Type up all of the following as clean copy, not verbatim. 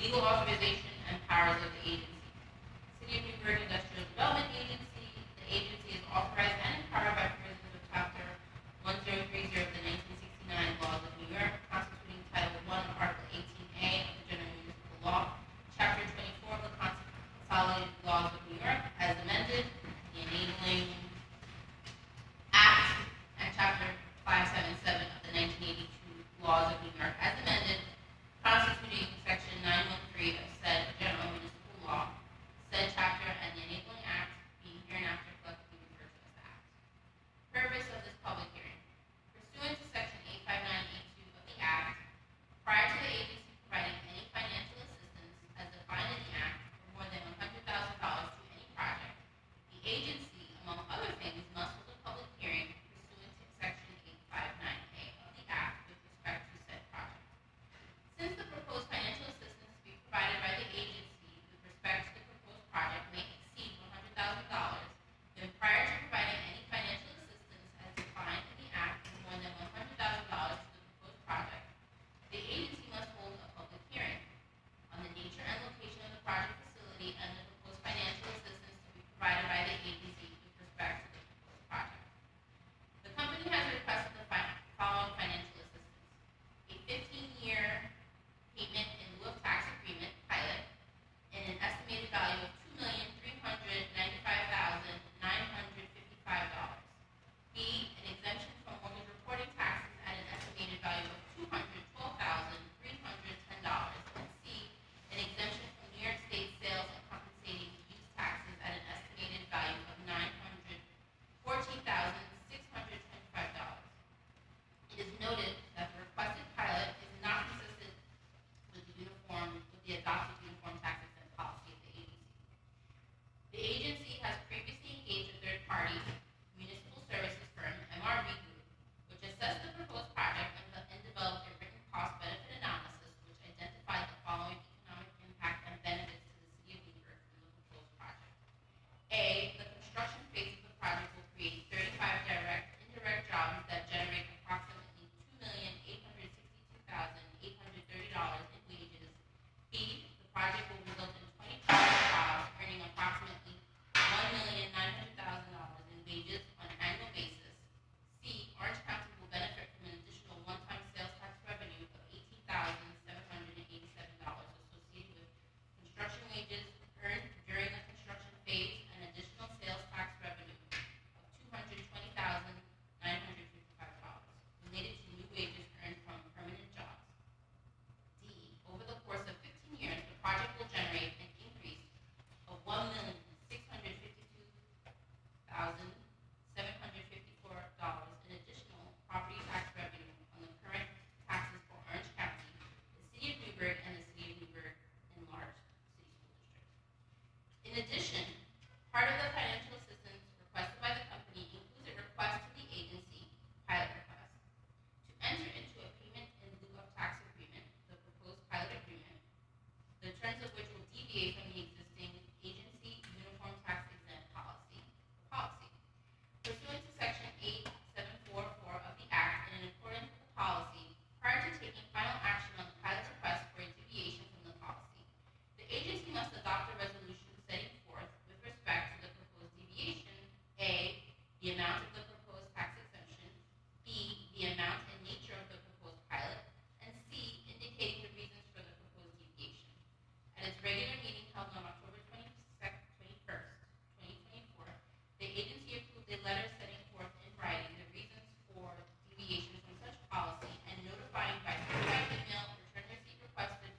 Legal authorization and powers of the agency. City of Newburgh Industrial Development Agency. The agency is authorized and empowered by provisions of Chapter 1030 of the 1969 laws of New York, constituting Title I, Article 18A of the General Municipal Law, Chapter 24 of the Consolidated Laws of New York, as amended, the Enabling Act, and Chapter 577 of the 1982 laws of New York, as amended, constituting Section 913 of said General Municipal Law, said chapter and the Enabling Act being hereinafter collectively referred to as the Act. Purpose of this public hearing. Pursuant to Section 85982 of the Act, prior to the agency providing any financial assistance as defined in the Act for more than $100,000 to any project, the agency, among other things, must hold a public hearing pursuant to Section 859A of the Act with respect to said project. Since the proposed financial assistance to be provided by the agency with respect to the proposed project may exceed $100,000, then prior to providing any financial assistance as defined in the Act for more than $100,000 to the proposed project, the agency must hold a public hearing on the nature and location of the project facility and the proposed financial assistance to be provided by the agency with respect to the proposed project. The company has requested the following financial assistance: a 15-year payment in lieu of tax agreement pilot in an estimated value of $2,395,955. B, an exemption from mortgage reporting taxes at an estimated value of $212,310. And C, an exemption from New York State sales and compensating use taxes at an estimated value of $914,625. It is noted that the requested pilot is not consistent with the adopted uniform tax exempt policy of the agency. The agency has previously engaged a third-party municipal services firm, MRV Group, which assessed the proposed project and developed a written cost-benefit analysis which identified the following economic impact and benefits to the city of Newburgh from the proposed project. A, the construction phase of the project will create 35 direct and indirect jobs that generate approximately $2,862,830 in wages. B, the project will result in 25 jobs earning approximately $1,900,000 in wages on an annual basis. C, Orange County will benefit from an additional one-time sales tax revenue of $18,787 associated with construction wages earned during the construction phase and additional sales tax revenue of $220,955 related to new wages earned from permanent jobs. D, over the course of 15 years, the project will generate an increase of $1,652,754 in additional property tax revenue on the current taxes for Orange County, the City of Newburgh, and the City of Newburgh enlarged city school district. In addition, part of the financial assistance requested by the company includes a request to the agency, pilot request, to enter into a payment in lieu of tax agreement, the proposed pilot agreement, the terms of which will deviate from the existing agency uniform tax exempt policy. Pursuant to Section 8744 of the Act and in accordance with the policy, prior to taking final action on the pilot request for a deviation from the policy, the agency must adopt a resolution setting forth, with respect to the proposed deviation, A, the amount of the proposed tax exemption, B, the amount and nature of the proposed pilot, and C, indicating the reasons for the proposed deviation. At its regular meeting held on October 21st, 2024, the agency approved a letter setting forth in writing the reasons for deviation from such policy and notifying by certified email, return receipt requested,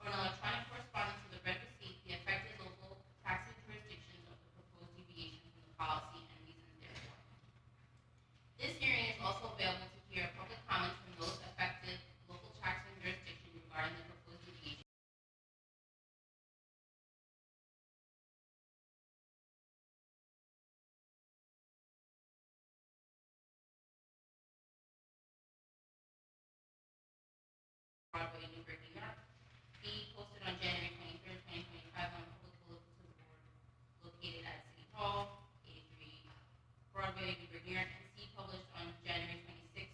or an electronic correspondence with a red receipt the affected local taxing jurisdictions of the proposed deviation from the policy and reasons therefore. This hearing is also available to hear public comments from those affected local taxing jurisdictions regarding the proposed deviation. Broadway, Newburgh, New York. B, posted on January 23rd, 2025 on public bulletin board located at City Hall, 83 Broadway, Newburgh, New York. And C, published on January 26th,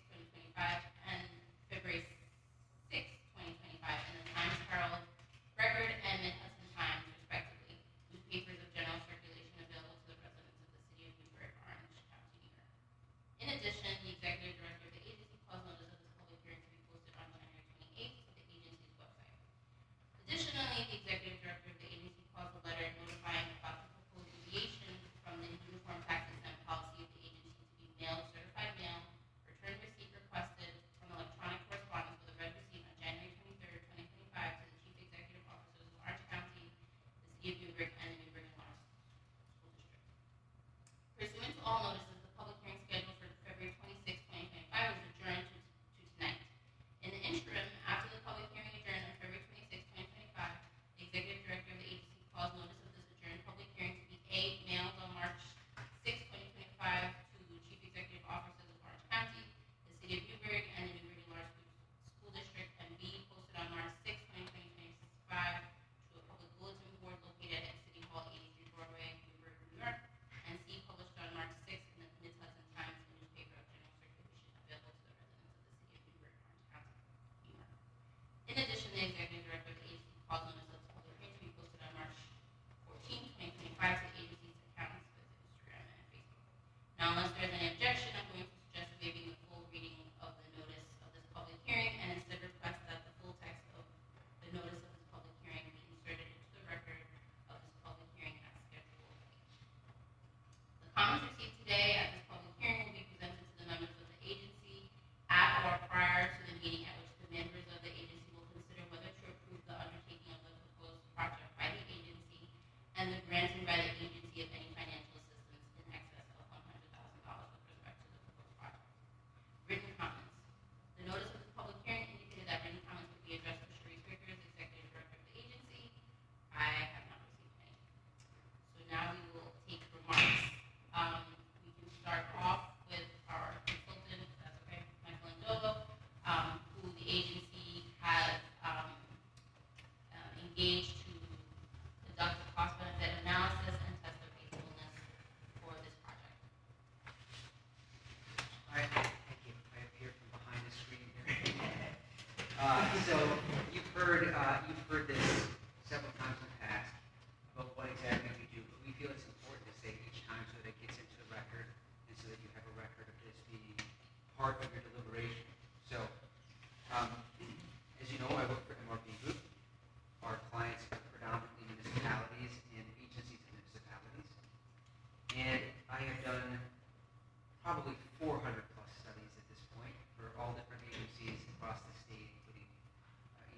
Comments received today at this public hearing will be presented to the members of the agency at or prior to the meeting at which the members of the agency will consider whether to approve the undertaking of the proposed project by the agency and the granting by the agency of any financial assistance in excess of $100,000 with respect to the proposed project. Written comments. The notice of the public hearing indicated that written comments would be addressed to Sharice Rickers, Executive Director of the agency. I have not received any. So now we will take remarks. We can start off with our consultant, if that's okay, Michael Ndogo, who the agency has engaged to conduct a cost-benefit analysis and test the feasibility for this project. All right, thank you. I appear from behind the screen here. So you've heard this several times in the past about what exactly we do, but we feel it's important to say each time so that it gets into the record and so that you have a record of this being part of your deliberation. So, as you know, I work for MRB Group. Our clients are predominantly municipalities and agencies and municipalities. And I have done probably 400 plus studies at this point for all different agencies across the state, including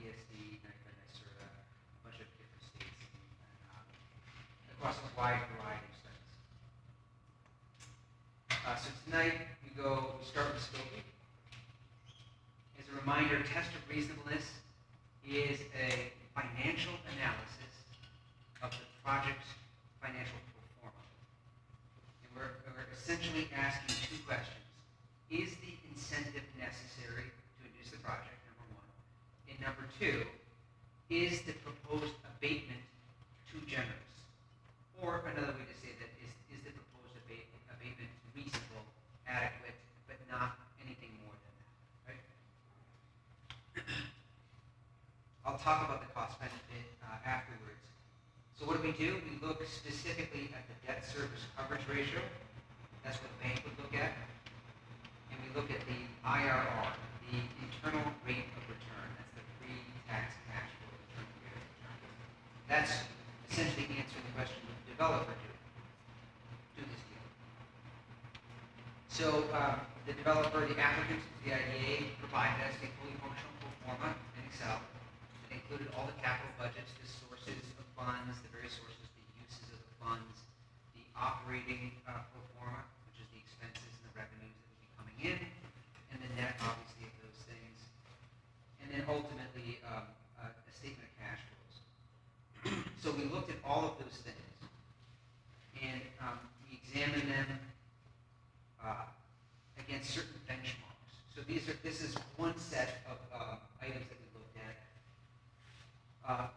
ESD, NYSERDA, a bunch of different states, and across a wide variety of studies. So tonight we start with scoping. As a reminder, test of reasonableness is a financial analysis of the project's financial pro forma. And we're essentially asking two questions. Is the incentive necessary to induce the project, number one? And number two, is the proposed abatement too generous? Or another way to say that is the proposed abatement reasonable, adequate, but not anything more than that, right? I'll talk about the cost benefit afterwards. So what do? We look specifically at the debt service coverage ratio. That's what a bank would look at. And we look at the IRR, the internal rate of return. That's the pre-tax cash flow internal rate of return. That's essentially answering the question, would the developer do this deal? So the developer, the applicant, the IDA provided us a fully functional pro forma in Excel. It included all the capital budgets, the sources of funds, the various sources, the uses of the funds, the operating pro forma, which is the expenses and the revenues that would be coming in, and the net, obviously, of those things, and then ultimately a statement of cash flows. So we looked at all of those things, and we examined them against certain benchmarks. So this is one set of items that we looked at.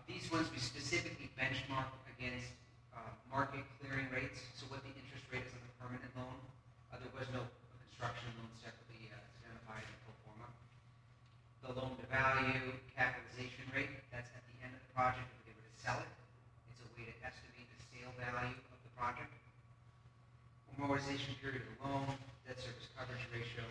These ones we specifically benchmark against market clearing rates, so what the interest rate is on the permanent loan. There was no construction loan separately identified in the pro forma. The loan to value, capitalization rate, that's at the end of the project if they were to sell it. It's a way to estimate the sale value of the project. Amortization period of the loan, debt service coverage ratio,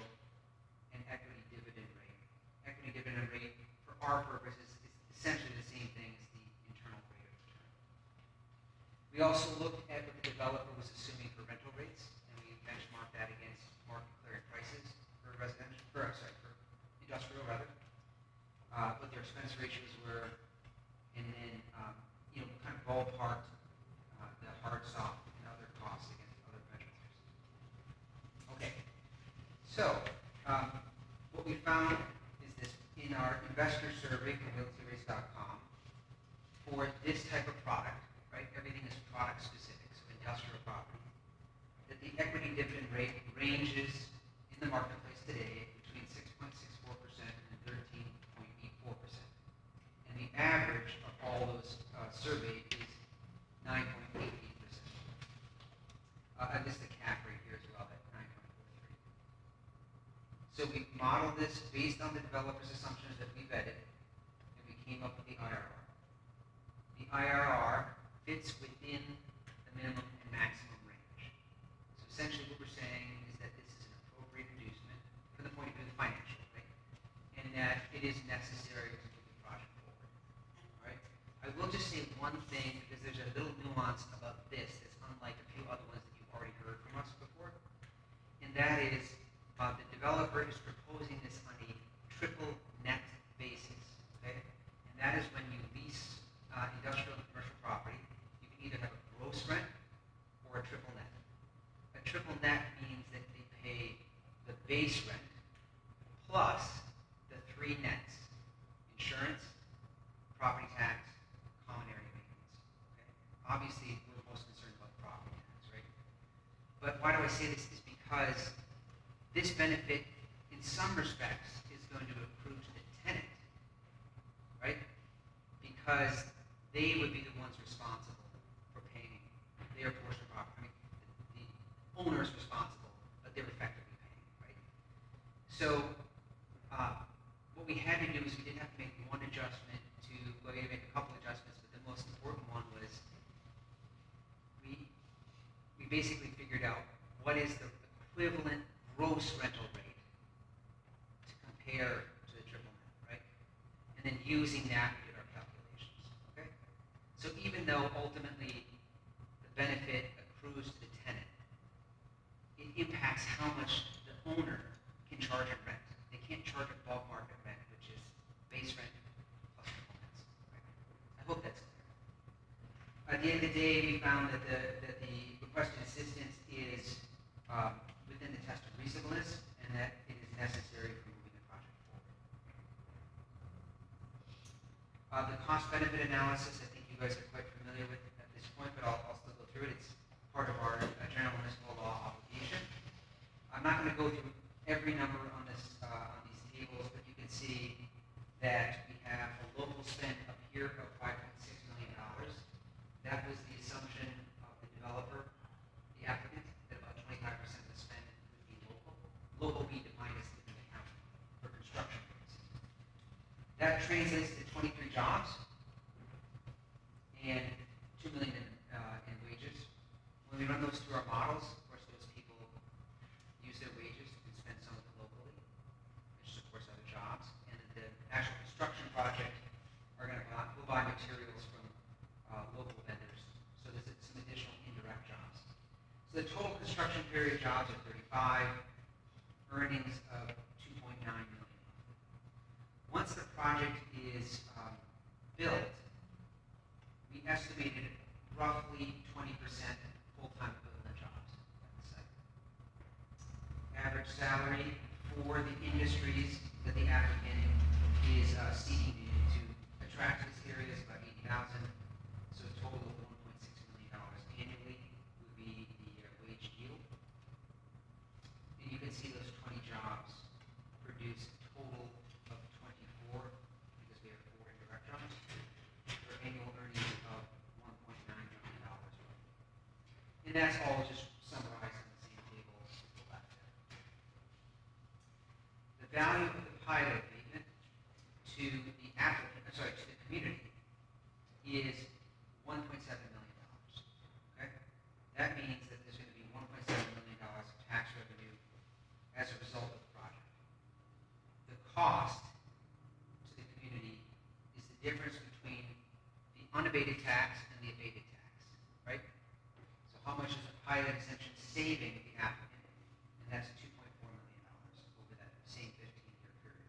and equity dividend rate. Equity dividend rate, for our purposes, is essentially the same thing as the internal rate of return. We also looked at what the developer was assuming for rental rates, and we benchmarked that against market clearing prices for industrial rather. What their expense ratios were, and then kind of ballparked the hard, soft, and other costs against other measures. Okay, so what we found is this in our investor survey from realtyrates.com for this type of product, right? Everything is product specific, so industrial property. That the equity dividend rate ranges in the marketplace today between 6.64% and 13.84%. And the average of all those surveyed is 9.88%. And this is the cap rate here as well at 9.43. So we modeled this based on the developer's assumptions that we vetted, and we came up with the IRR. The IRR fits within the minimum and maximum range. So essentially what we're saying is that this is an appropriate inducement from the point of view of the financial, right? And that it is necessary to move the project forward. All right? I will just say one thing, because there's a little nuance about this that's unlike a few other ones that you've already already heard from us before. And that is, the developer is proposing this on a triple net basis, okay? And that is when you lease industrial and commercial property, you can either have a gross rent or a triple net. A triple net means that they pay the base rent plus the three nets: insurance, property tax, common area maintenance. Okay? Obviously, we're most concerned about the property tax, right? But why do I say this? Is because this benefit, in some respects, is going to accrue to the tenant, right? Because they would be the ones responsible for paying their portion of property. I mean, the owner is responsible, but they're effectively paying, right? So, what we had to do is we did have to make one adjustment to, well, we had to make a couple adjustments, but the most important one was we basically figured out what is the equivalent gross rental rate to compare to the triple net, right? And then using that, we did our calculations, okay? So even though ultimately the benefit accrues to the tenant, it impacts how much the owner can charge in rent. They can't charge above market rent, which is base rent plus triple nets, right? I hope that's clear. At the end of the day, we found that the requested assistance is within the test of reasonableness, and that it is necessary for moving the project forward. The cost-benefit analysis, I think you guys are quite familiar with at this point, but I'll still go through it. It's part of our general municipal law obligation. I'm not going to go through every number on this on these tables, but you can see that we have a local spend up here of $5.6 million. That was the assumption of the developer, the applicant, that about 25% of the spend would be local. Local being defined as within the county for construction purposes. That translates to 23 jobs and $2 million in wages. When we run those through our models, of course, those people use their wages to spend some of it locally, which supports other jobs. And the actual construction project are going to we'll buy materials from local vendors. So there's some additional indirect jobs. So the total construction period jobs are 35, earnings of $2.9 million. Once the project is built, we estimated roughly 20% full-time equivalent jobs at the site. Average salary for the industries that the applicant is seeking to attract to this area is about $80,000. So a total of $1.6 million annually would be the wage yield. And you can see those 20 jobs produce a total of 24, because we have 4 indirect jobs, for annual earnings of $1.9 million. And that's all just summarized in the same table to the left there. The value of the pilot abatement to the applicant, to the community, is $1.7 million. Okay? That means that there's going to be $1.7 million of tax revenue as a result of the project. The cost to the community is the difference between the unabated tax and the abated tax, right? So how much is the pilot exemption saving the applicant? And that's $2.4 million over that same 15-year period.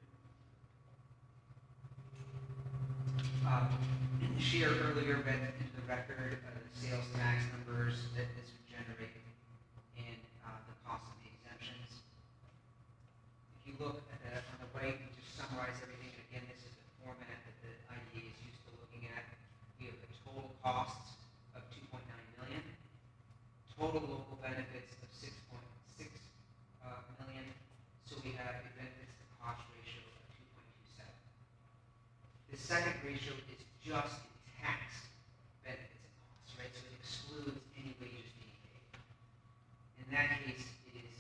Shear earlier read into the record the sales tax numbers that this would generate and the cost of the exemptions. If you look at on the right, we just summarize everything. And again, this is the format that the IDA is used to looking at. We have the total costs of $2.9 million, total local benefits of $6.6 million. So we have a benefits to cost ratio of 2.27. The second ratio is just the tax benefits and costs, right? So it excludes any wages being paid. In that case, it is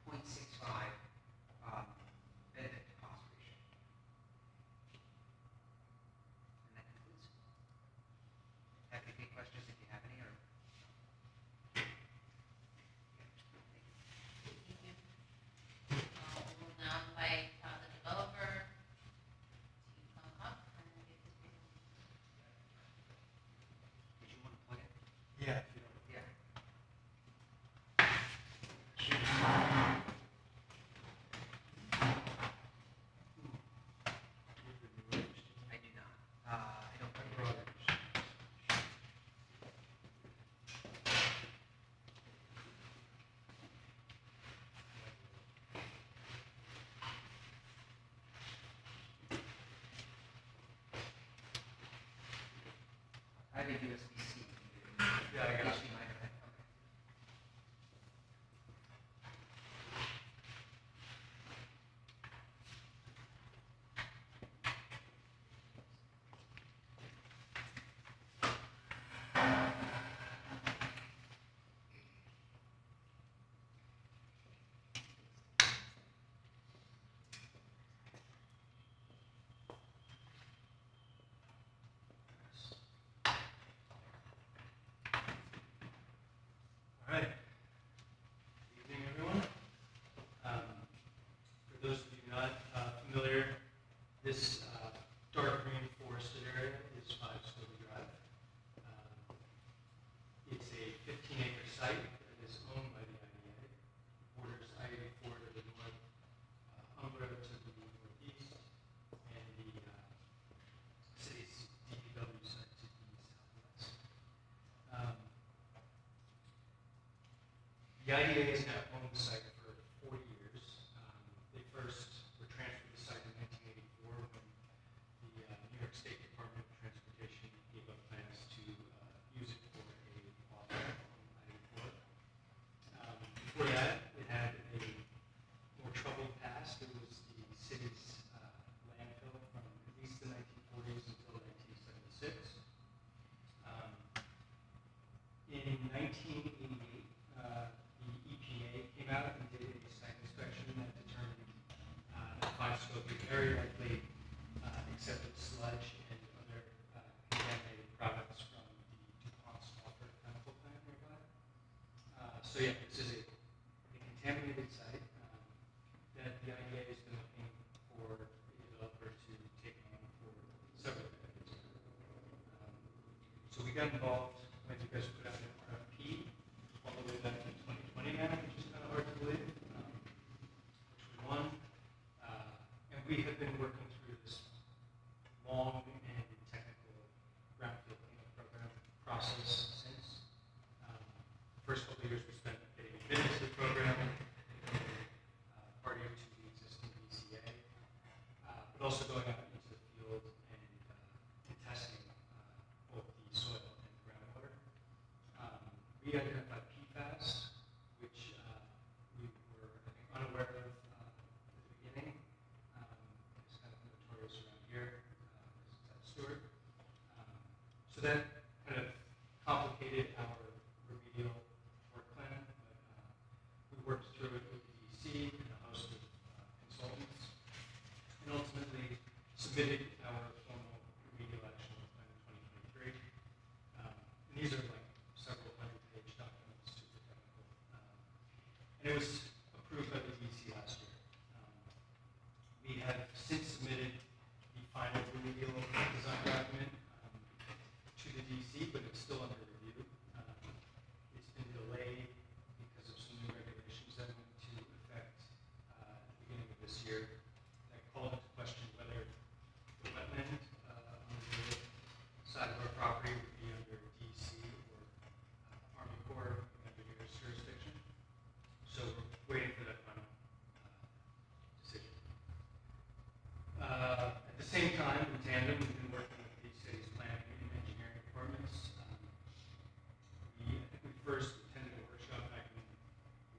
0.65 benefit to cost ratio. And that concludes. Happy to take questions if you have any. Thank you. We'll now invite the developer to come up and give his presentation. I have a USB-C. Yeah, I got it. HDMI, okay. All right. Evening, everyone. For those of you not familiar, this dark green forested area is 5 Scobie Drive. It's a 15-acre site that is owned by the IDA. Borders I-84 to the north, Umbra to the northeast, and the city's DPW site to the southwest. The IDA has now owned the site for 40 years. They first were transferred to the site in 1984 when the New York State Department of Transportation gave up plans to use it for a water on I-84. Before that, it had a more troubled past. It was the city's landfill from at least the 1940s until 1976. In 1988, the EPA came out and did a site inspection that determined that 5 Scobie very likely accepted sludge and other contaminated products from the DuPont Sulfur chemical plant nearby. So yeah, this is a contaminated site that the IDA has been looking for a developer to take on for several decades. So we got involved when you guys put out an RFP all the way back in 2020 now, which is kind of hard to believe, which we won. And we have been working through this long and technical brownfield cleanup program process since. First couple of years we spent getting admitted to the program, party to the existing BCA, but also going out into the field and testing both the soil and groundwater. We identified PFAS, which we were, I think, unaware of at the beginning. It's kind of notorious around here, at Stewart. So that kind of complicated our remedial work plan, but we worked through it with the DEC and a host of consultants, and ultimately submitted our formal remedial action plan in 2023. And these are like several hundred-page documents, super technical. And it was approved by the DEC last year. We have since submitted the final remedial design document to the DEC, but it's still under review. It's been delayed because of some new regulations that went into effect at the beginning of this year that called into question whether the wetland on the side of our property would be under DEC or Army Corps of Engineers jurisdiction. So we're waiting for that final decision. At the same time, in tandem, we've been working with the city's planning and engineering departments. I think we first attended a workshop back in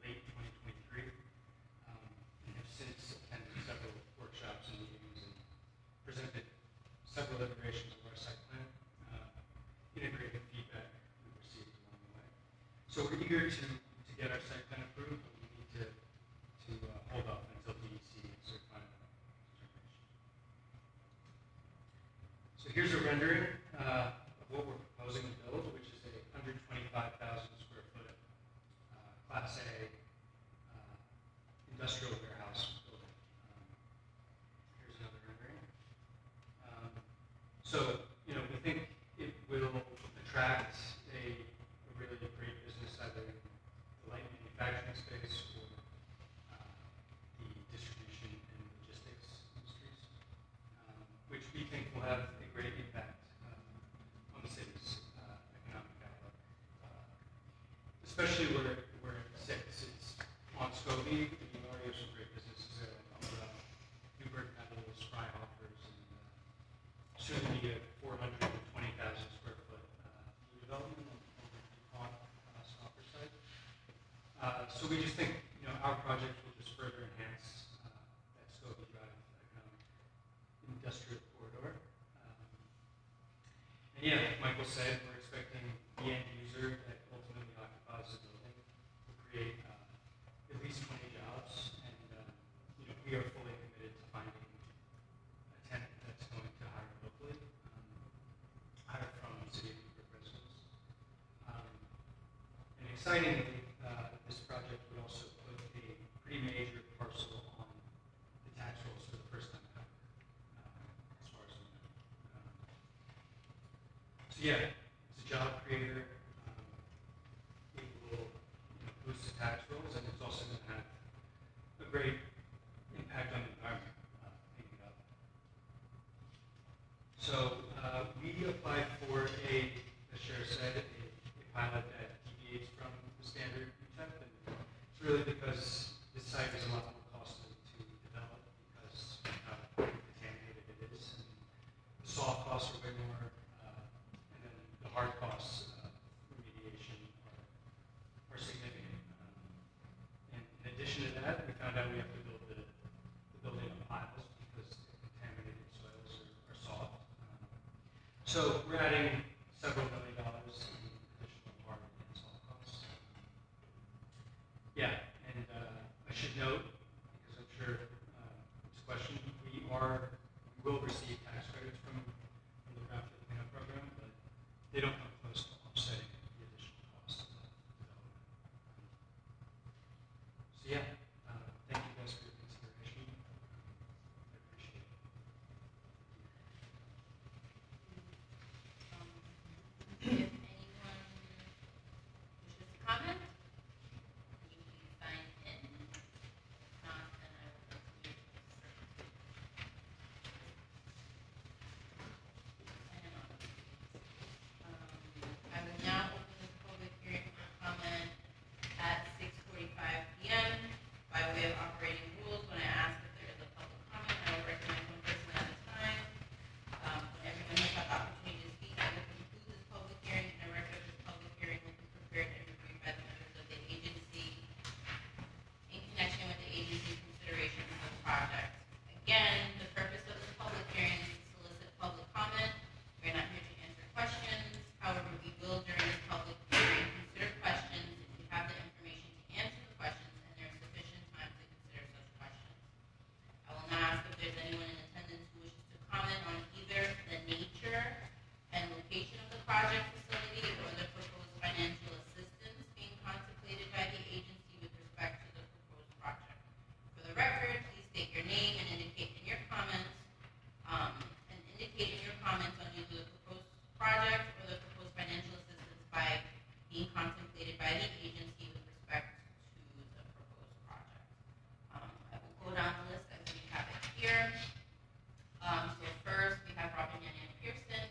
late 2023, and have since attended several workshops and meetings and presented several iterations of our site plan, integrating feedback we received along the way. So we're eager to get our site plan approved, but we need to hold off until DEC makes their final determination. So here's a rendering of what we're proposing to build, which is a 125,000 square foot Class A industrial warehouse building. Here's another rendering. So, we think it will attract a really great business either in the light manufacturing space or the distribution and logistics industries, which we think will have a great impact on the city's economic outlook, especially where it sits. It's on Scobie. You already have some great businesses there, like Newburgh Metals, Fryhoffers, and soon to be a 420,000 square foot So we just think, you know, our project will just further enhance that Scobie Drive economic industrial corridor. And yeah, like Michael said, we're expecting the end user that ultimately occupies the building will create at least 20 jobs, and you know, we are fully committed to finding a tenant that's going to hire locally, hire from City of Newburgh residents. And excitingly, this project would also put a pretty major parcel on the tax rolls for the first time ever, as far as we know. So yeah, it's a job creator. It will, you know, boost the tax rolls, and it's also going to have a great impact on the environment, cleaning it up. So we applied for as Cher said, a pilot that deviates from the standard UTEP, and it's really because this site is a lot more costly to develop because of how contaminated it is, and the soft costs are way more, and then the hard costs of remediation are significant. And in addition to that, we found out we have to build the building on piles because the contaminated soils are soft. So we're adding several $1 million in additional hard and soft costs. Yeah, and I should note, because I'm sure it's a question, we will receive tax credits from the brownfield cleanup program, but they don't come close to offsetting the additional costs of that development. So yeah, thank you guys for your consideration. I appreciate it. If anyone wishes to comment, can you please sign in? If not, then I will continue. Sign on. I will now open this public hearing for comment at 6:45 p.m. By way of operating rules, when I ask if there is a public comment, I will recommend one person at a time. When everyone has had the opportunity to speak, I will conclude this public hearing, and a record of this public hearing will be prepared and reviewed by the members of the agency in connection with the agency's consideration of the project. Again, the purpose of this public hearing is to solicit public comment. We're not here to answer questions. However, we will, during this public hearing, consider questions if you have the information to answer the questions and there is sufficient time to consider such questions. I will now ask if there's anyone in attendance who wishes to comment on either the nature and location of the project facility or the proposed financial assistance being contemplated by the agency with respect to the proposed project. For the record, please state your name and indicate in your comments on either the proposed project or the proposed financial assistance being contemplated by the agency with respect to the proposed project. I will go down the list as we have it here. So first, we have Robin Yan Pearson,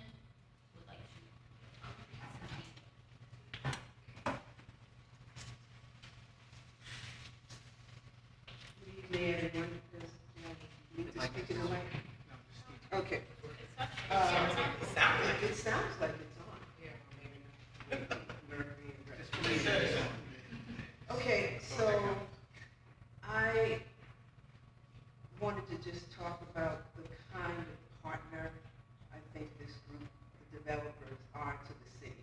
who would like to speak. Good evening, everyone. Does need to speak in the mic? Okay. It sounds like it's on. Okay, so I wanted to just talk about the kind of partner I think this group, the developers, are to the city.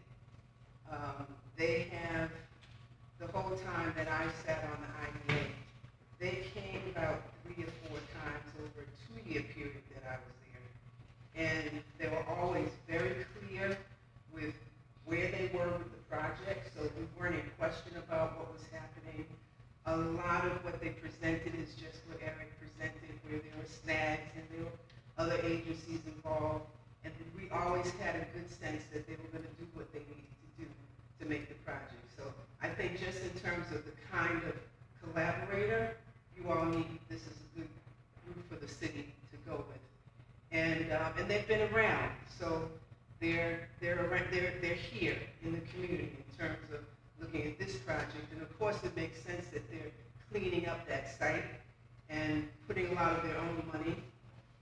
They have, the whole time that I sat on the IDA, they came about 3 or 4 times over a 2-year period that I was there. And they were always very clear with where they were with the project, so we weren't in question about what was happening. A lot of what they presented is just what Eric presented, where there were snags and there were other agencies involved. And we always had a good sense that they were going to do what they needed to do to make the project. So I think just in terms of the kind of collaborator, you all need, this is a good group for the city to go with. And they've been around, so they're here in the community in terms of looking at this project. And of course, it makes sense that they're cleaning up that site and putting a lot of their own money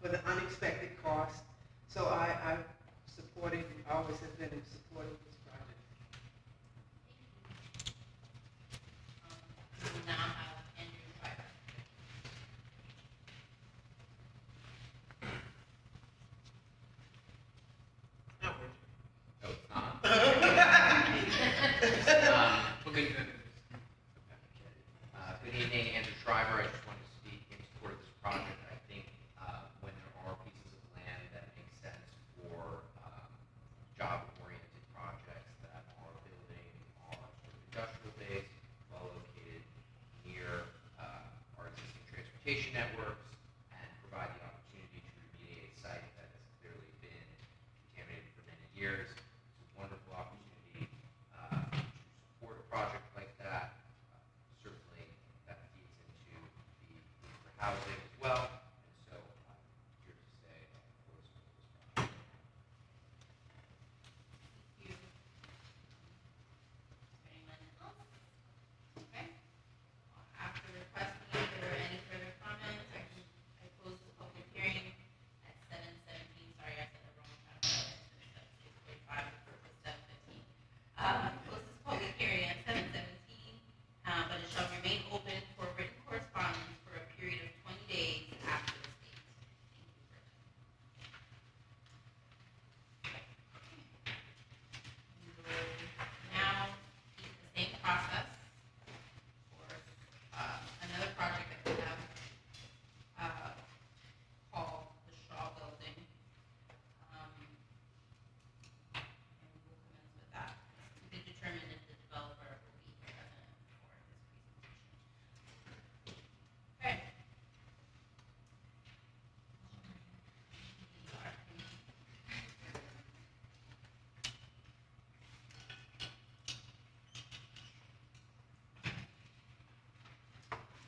for the unexpected cost. So I've supported, always have been in support of this project. So transportation networks and provide the opportunity to remediate a site that has clearly been contaminated for many years. It's a wonderful opportunity to support a project like that. Certainly, that feeds into the need for housing as well. And so, here to say, of course, with this project. Thank you. Anyone else? Okay. After requesting if there were any further comments, I closed the public hearing at 7:17. Sorry, I said the wrong time. It's 6:45. It's 7:15. Closed this public hearing at 7:17, but it shall remain open for written correspondence for a period of 20 days after this date. Thank you, Virginia. We will now keep the same process for another project that we have called the Shaw Building. And we will commence with that. To be determined if the developer will be present for his presentation. Okay.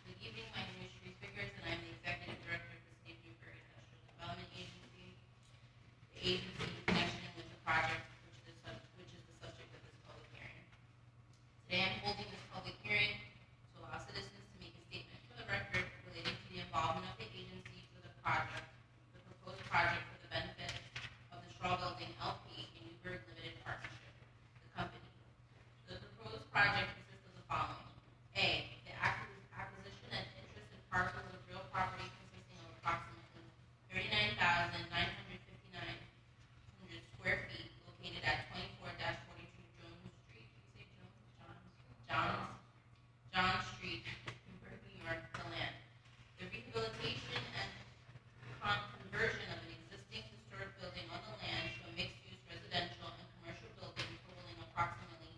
Good evening, my name is Sharice Vickers, and I'm the Executive Director of the City of Newburgh Industrial Development Agency. The agency in connection with the project, which is the subject of this public hearing. Today I'm holding this public hearing to allow citizens to make a statement for the record relating to the involvement of the agency for the project, the proposed project for the benefit of the Shaw Building LP in Newburgh Limited Partnership, the company. The proposed project consists of the following. A, the acquisition and interest in parcels of real property consisting of approximately 39,959 square feet located at 24-42 Jones Street. Did you say Jones? John Street, Newburgh, New York, the land. The rehabilitation and conversion of an existing historic building on the land to a mixed-use residential and commercial building totaling approximately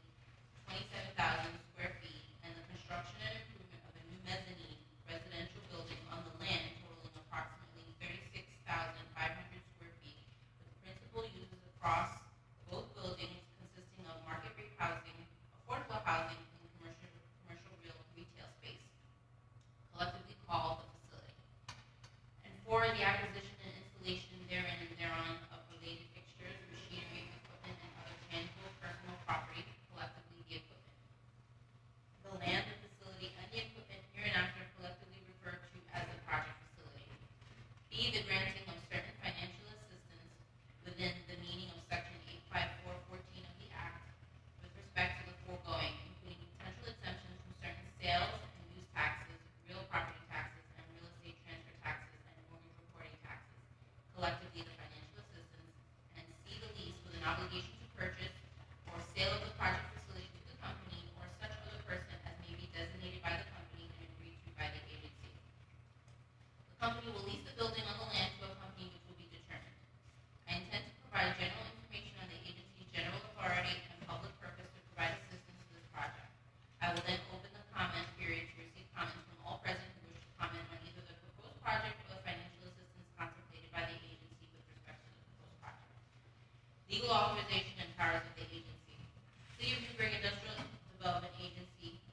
27,000 square feet, and the construction and improvement of a new mezzanine residential building on the land totaling approximately 36,500 square feet, with principal uses across both buildings consisting of market rate housing, affordable housing, and commercial real retail space, collectively called the facility. And four, the acquisition and installation therein and thereon of related fixtures, machinery, equipment, and other tangible personal property, collectively the equipment. The land, the facility, and the equipment hereinafter collectively referred to as the project facility. B, the granting of certain financial assistance within the meaning of Section 85414 of the Act with respect to the foregoing, including potential exemptions from certain sales and use taxes, real property taxes, and real estate transfer taxes, and mortgage reporting taxes, collectively the financial assistance. And C, the lease with an obligation to purchase or sale of the project facility to the company or such other person as may be designated by the company and agreed to by the agency. The company will lease the building on the land to a company which will be determined. I intend to provide general information on the agency's general authority and public purpose to provide assistance to this project. I will then open the comment period to receive comments from all present who wish to comment on either the proposed project or the financial assistance contemplated by the agency with respect to the proposed project. Legal authorization and powers of the agency. City of Newburgh Industrial Development Agency,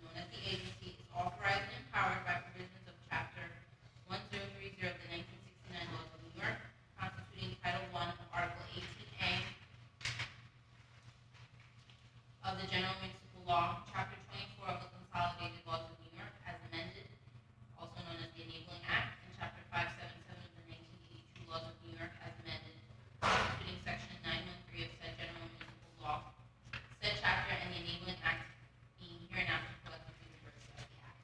known as the agency, is authorized and empowered by provisions of Chapter 1030 of the 1969 laws of New York, constituting Title I of Article 18A of the General Municipal Law, Chapter 24 of the Consolidated Laws of New York, as amended, also known as the Enabling Act, and Chapter 577 of the 1982 Laws of New York, as amended, constituting Section 913 of said General Municipal Law. Said chapter and the Enabling Act being hereinafter collectively referred to as the Act.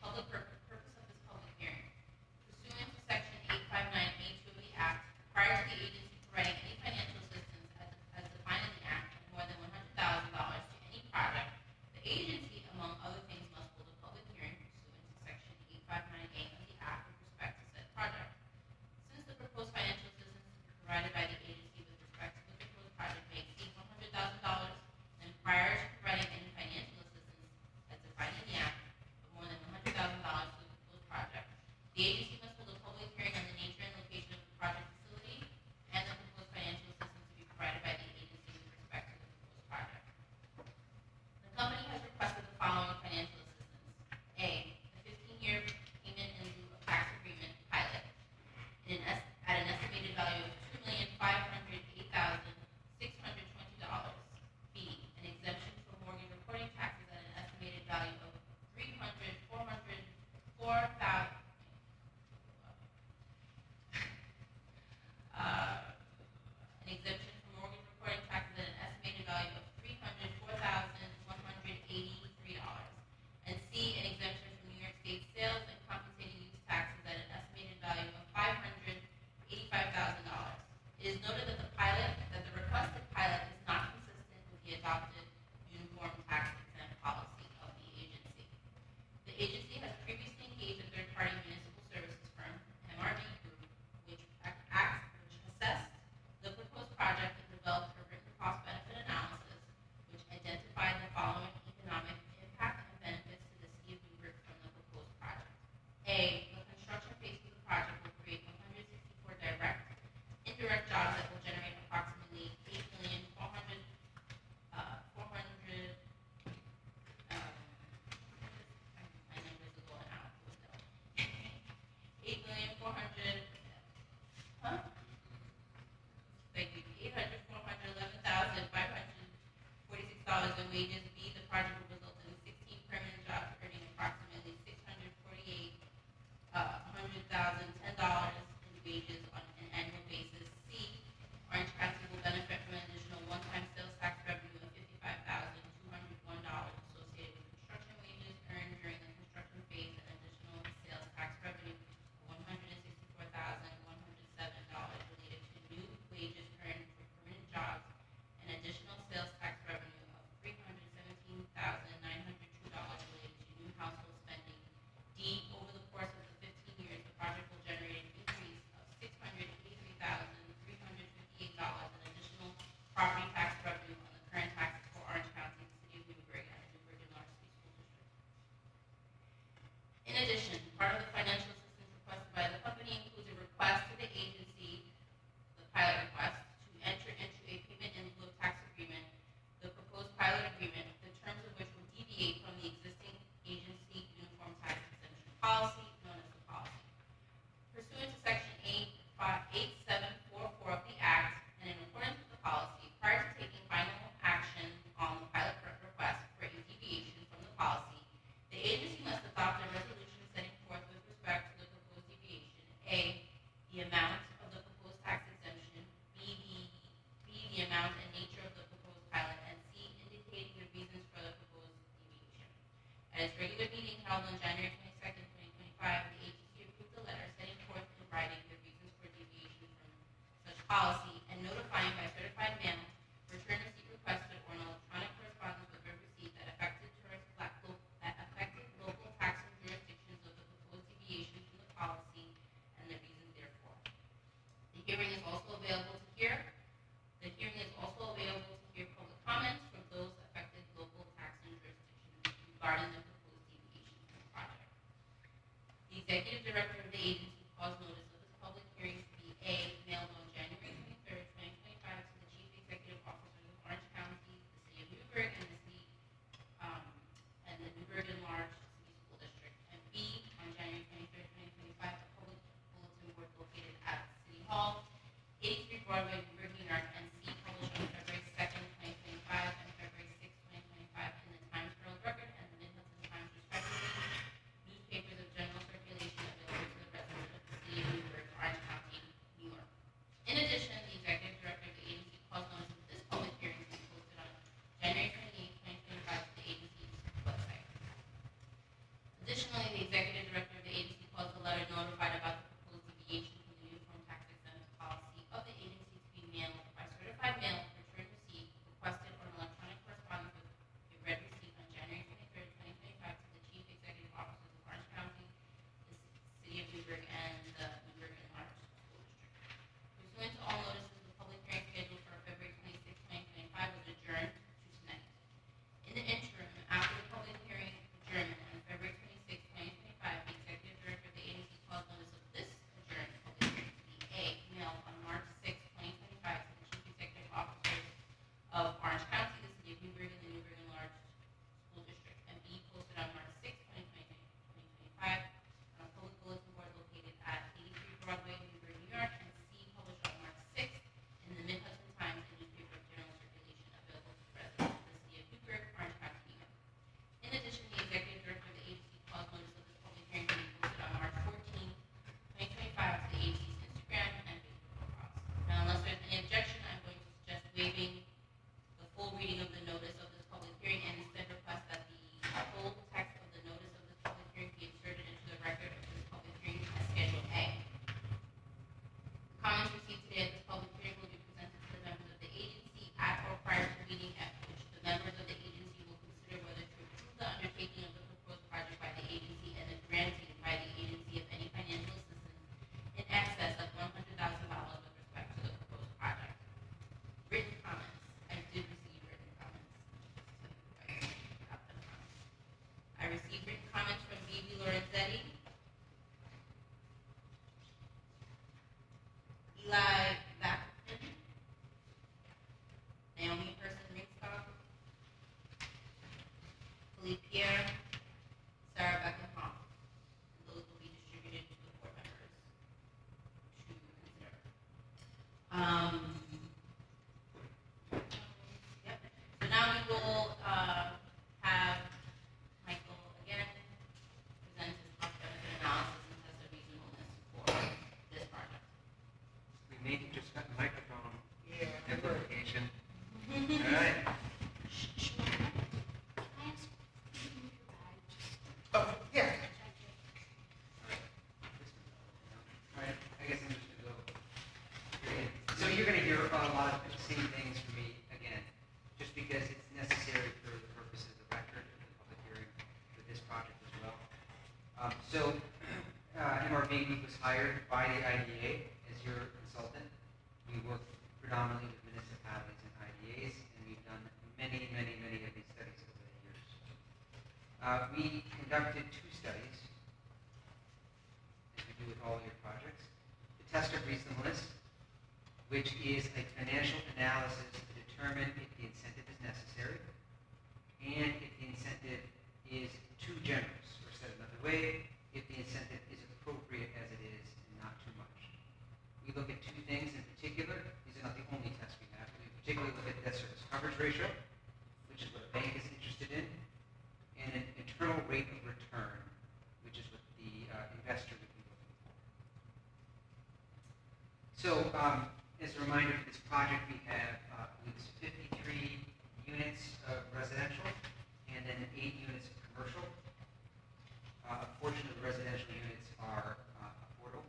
Public purpose of this public hearing. Pursuant to Section 859A2 of the Act, prior to the agency providing any financial assistance as defined in the Act of more than $100,000 to any project, the A, the construction phase of the project will create 164 direct, indirect jobs that will generate approximately 8,400,000, my numbers are going out. 8,400,000, huh? Thank you, $8,411,546 in wages. B, the project will result in 16 permanent jobs earning approximately $648,100,010 in wages on an annual basis. C, Orange County will benefit from an additional one-time sales tax revenue of $55,201 associated with construction wages earned during the construction phase, and additional sales tax revenue of $164,107 related to new wages earned for permanent jobs, and additional sales tax revenue of $317,902 related to new household spending. D, over the course of the 15 years, the project will generate an increase of $683,358 in additional property tax revenue on the current taxes for Orange County, the City of Newburgh, and the Newburgh Enlarged City School District. In addition, part of the financial assistance requested by the company includes a request to the agency, the pilot request, to enter into a payment in lieu of tax agreement. The proposed pilot agreement, the terms of which will deviate from the existing agency uniform tax exemption policy, known as the policy. Pursuant to Section 8744 of the Act, and in accordance with the policy, prior to taking final action on the pilot request for a deviation from the policy, the agency must adopt a resolution setting forth with respect to the proposed deviation: A, the amount of the proposed tax exemption; B, the amount and nature of the proposed pilot; and C, indicating the reasons for the proposed deviation. At its regular meeting held on January 22nd, 2025, the agency approved a letter setting forth in writing the reasons for deviation from such policy and notifying by certified mail return receipt requested or an electronic correspondence with a receipt that affected local taxing jurisdictions of the proposed deviation from the policy and the reasons therefore. The hearing is also available to hear public comments from those affected local taxing jurisdictions regarding the proposed deviation from the project. The executive director of the agency caused notice of this public hearing to be A, mailed on January 23rd, 2025 to the chief executive officers of Orange County, the City of Newburgh, and the Newburgh Enlarged City School District; and B, on January 23rd, 2025, a public bulletin board located at City Hall, 83 Broadway, Newburgh, New York; and C, published on February 2nd, 2025 and February 6th, 2025 in the Times Herald Record and the Mid-Hudson Times respectively, newspapers of general circulation available to the residents of the City of Newburgh, Orange County, New York. In addition, the executive director of the agency caused notice of this public hearing to be posted on January 28th, 2025 to the agency's website. Additionally, the executive director of the agency caused a letter notified about the proposed deviation from the uniform tax exempt policy of the agency to be mailed by certified mail, return receipt requested, or an electronic correspondence with a read receipt on January 23rd, 2025 to the chief executive officers of Orange County, the City of Newburgh, and the Newburgh Enlarged School District. Pursuant to all notices, the public hearing scheduled for February 26th, 2025 was adjourned to tonight. In the interim, after the public hearing adjournment on February 26th, 2025, the executive director of the agency caused notice of this adjourned public hearing to be A, mailed on March 6th, 2025 to the chief executive officers of Orange County, the City of Newburgh, and the Newburgh Enlarged School District; and B, posted on March 6th, 2025 on a public bulletin board located at 83 Broadway, Newburgh, New York; and C, published on March 6th in the Mid-Hudson Times, a newspaper of general circulation available to the residents of the City of Newburgh, Orange County, New York. In addition, the executive director of the agency caused notice of this public hearing to be posted on March 14th, 2025 to the agency's Instagram and Facebook profiles. Now, unless there's any objection, I'm going to suggest waiving the full reading of the notice of this public hearing and instead request that the full text of the notice of this public hearing be inserted into the record of this public hearing as Schedule A. The comments received today at this public hearing will be presented to the members of the agency at or prior to the meeting, at which the members of the agency will consider whether to approve the undertaking of the proposed project by the agency and the granting by the agency of any financial assistance in excess of $100,000 with respect to the proposed project. Written comments. I did receive written comments. MRV Group was hired by the IDA as your consultant. We work predominantly with municipalities and IDAs, and we've done many of these studies over the years. We conducted 2 studies, as we do with all your projects. The test of reasonableness, which is a financial analysis to determine if the incentive is necessary and if the incentive is too generous, or said another way, if the incentive is appropriate as it is and not too much. We look at 2 things in particular. These are not the only tests we have. We particularly look at debt service coverage ratio, which is what a bank is interested in, and an internal rate of return, which is what the investor would be looking for. So, as a reminder for this project, we have I believe it's 53 units of residential and then 8 units of commercial. A portion of the residential units are affordable.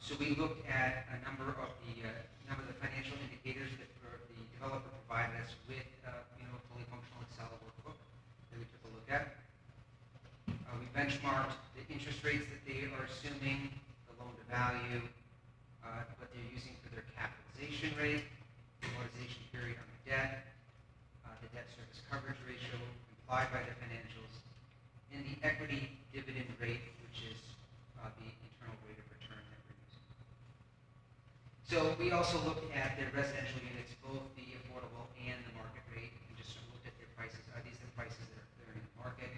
So we looked at a number of the financial indicators that the developer provided us with, a fully functional Excel workbook that we took a look at. We benchmarked the interest rates that they are assuming, the loan to value, what they're using for their capitalization rate, the amortization period on the debt, the debt service coverage ratio implied by the financials, and the equity dividend rate, which is the internal rate of return that we're using. So we also looked at their residential units, both the affordable and the market rate, and just sort of looked at their prices. Are these the prices that are clearing in the market?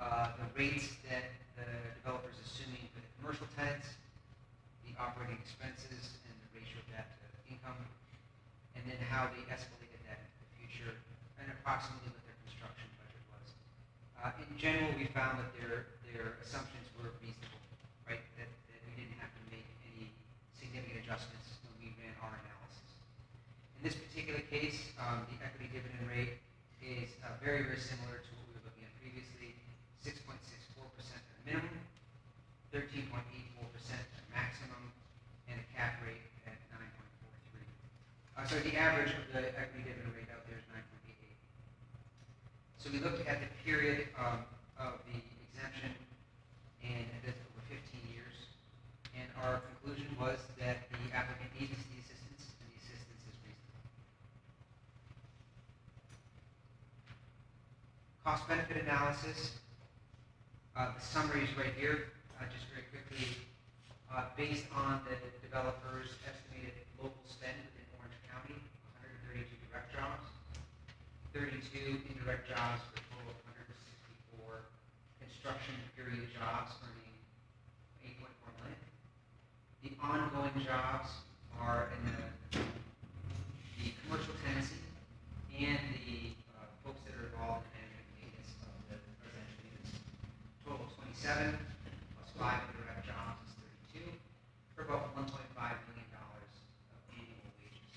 The rates that the developer is assuming for the commercial tenants, the operating expenses, and the ratio of that to income, and then how they escalated that into the future, and approximately what their construction budget was. In general, we found that their assumptions were reasonable, right? That we didn't have to make any significant adjustments when we ran our analysis. In this particular case, the equity dividend rate is very similar to what we were looking at previously, 6.64% at a minimum, 13.84% at maximum, and a cap rate at 9.43. So the average of the equity dividend rate out there is 9.88. So we looked at the period of the exemption, and that's over 15 years. And our conclusion was that the applicant needs the assistance, and the assistance is reasonable. Cost-benefit analysis. The summary is right here. Just very quickly, based on the developer's estimated local spend within Orange County, 132 direct jobs, 32 indirect jobs for a total of 164 construction period jobs earning $8.4 million. The ongoing jobs are in the commercial tenancy and the folks that are involved in management and maintenance of the residential units. Total of 27 plus 5 indirect jobs is 32 for about $1.5 million of annual wages.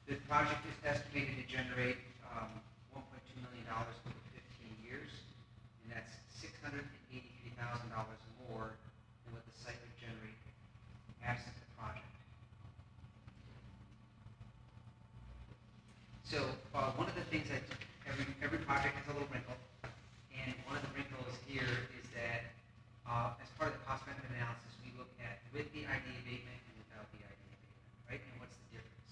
The project is estimated to generate $1.2 million over 15 years, and that's $683,000 more than what the site would generate absent the project. So one of the things that every project has a little wrinkle, and one of the wrinkles here is that as part of the cost-benefit analysis, we look at with the ID abatement and without the ID abatement, right? And what's the difference?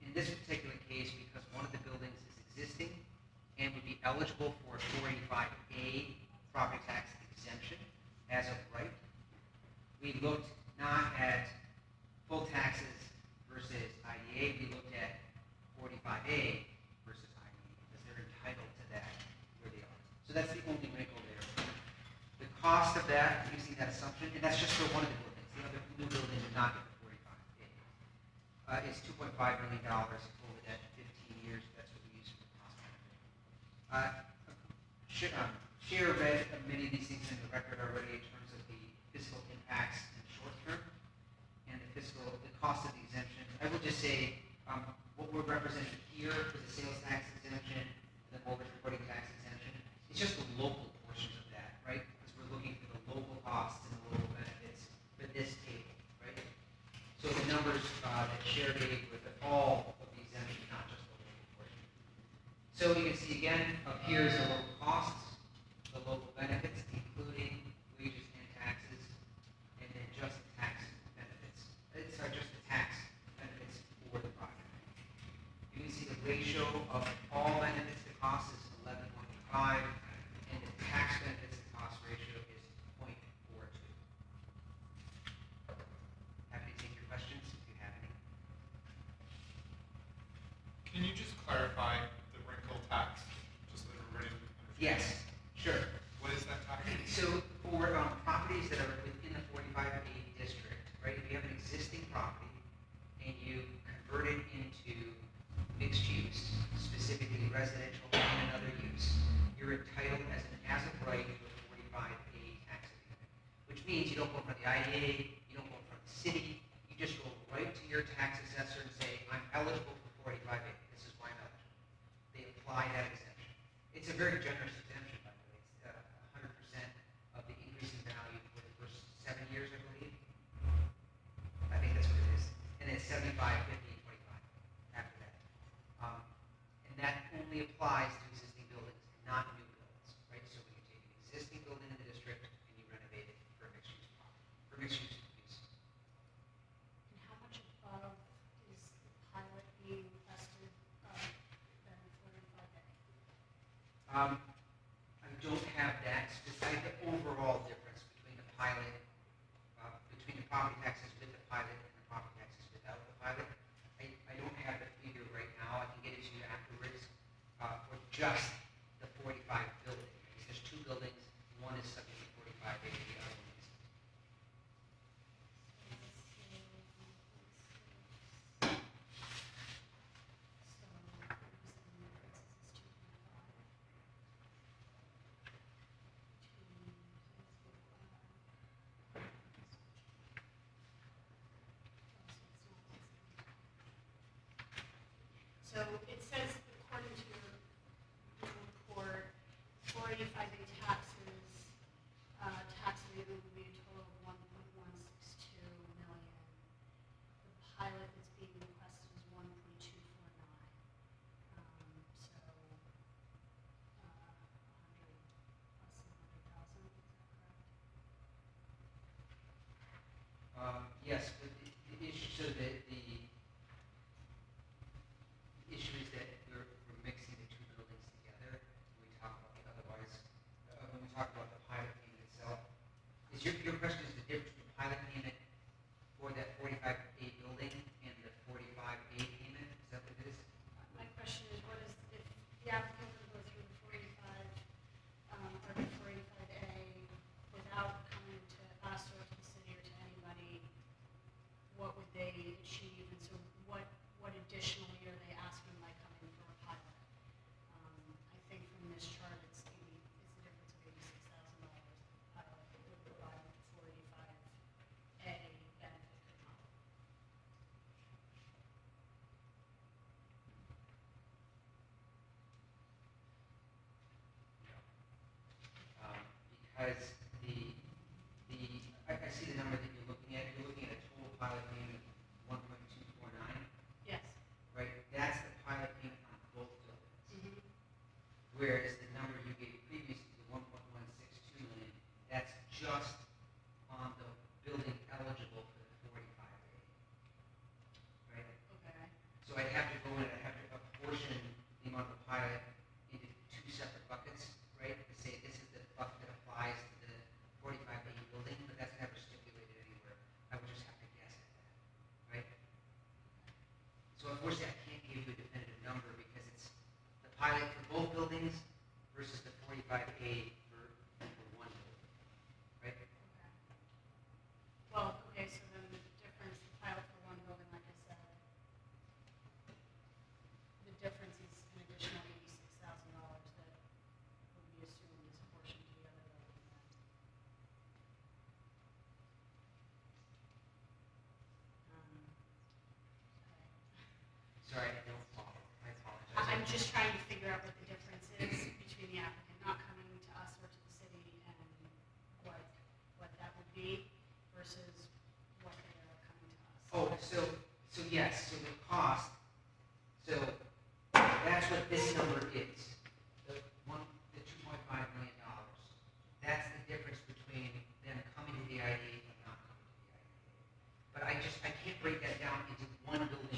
In this particular case, because one of the buildings is existing and would be eligible for a 485A property tax exemption as of right, we looked not at full taxes versus IDA, we looked at 45A versus IDA because they're entitled to that where they are. So that's the only wrinkle there. The cost of that, using that assumption, and that's just for one of the buildings, the other new building did not get the 45A, is $2.5 million over that 15 years. That's what we use for the cost benefit. Share read many of these things in the record already in terms of the fiscal impacts in the short term and the cost of the exemption. I will just say what we're representing here for the sales tax exemption, the mortgage reporting tax exemption, it's just the local portions of that, right? Because we're looking for the local costs and the local benefits for this table, right? So the numbers that Share gave with all of the exemption, not just the local portion. So you can see again, up here is the local costs, the local benefits, including wages and taxes, and then just the tax benefits. Sorry, just the tax benefits for the project. You can see the ratio of all benefits to cost is 11.5, and the tax benefits to cost ratio is 0.42. Happy to take your questions if you have any. Can you just clarify the wrinkle tax, just so that everybody understands? Yes, sure. What is that tax? So for properties that are within the 45A district, right, if you have an existing property and you convert it into mixed use, specifically residential and another use, you're entitled as of right to a 45A tax abatement, which means you don't go in front of the IDA, you don't go in front of the city, you just go right to your tax assessor and say, I'm eligible for 45A. This is why I'm eligible. They apply that exemption. It's a very generous exemption, by the way. It's 100% of the increase in value for the first 7 years, I believe. I think that's what it is. And then 75, 50, and 25 after that. And that only applies to existing buildings, not new builds, right? So when you take an existing building in the district and you renovate it for mixed use for mixed use use. And how much above is the pilot being requested than 45A? I don't have that specific, the overall difference between the pilot, between the property taxes with the pilot and the property taxes without the pilot. I don't have the figure right now. I can get it to you afterwards for just the 45 building. Because there's two buildings. One is subject to 45A, the other one is. So it says, according to your report, 45A taxes, tax abatement would be a total of 1.162 million. The pilot that's being requested is 1.249. So, 100, less than 100,000, is that correct? Yes, but the issue, so the issue is that we're mixing the two buildings together. When we talk about the otherwise, when we talk about the pilot payment itself, is your question is the difference between the pilot payment for that 45A building and the 45A payment? Is that what it is? My question is, what is, if the applicant would go through the 45, or the 45A without coming to us or to the city or to anybody, what would they achieve? And so what additionally are they asking by coming for a pilot? I think from this chart, it's the difference of $86,000. The pilot would provide the 45A benefit could not. Because I see the number that you're looking at. You're looking at a total pilot payment of 1.249, Yes. right? That's the pilot payment on both buildings. Whereas the number you gave previously, the 1.162 million, that's just on the building eligible for the 45A. Right? Okay. So I'd have to go in and I'd have to apportion the amount of pilot into two separate buckets, right? To say this is the bucket that applies to the 45A building, but that's never stipulated anywhere. I would just have to guess at that, right? So unfortunately, I can't give you a definitive number because it's the pilot for both buildings versus the 45A for one building, right? Okay. Well, okay, so then the difference, the pilot for one building, like I said, the difference is an additional $86,000 that would be assumed is apportioned to the other building then. Okay. Sorry, I don't follow. I apologize. I'm just trying to figure out what the difference is between the applicant not coming to us or to the city and what that would be versus what they are coming to us. Oh, so yes, so the cost, so that's what this number is.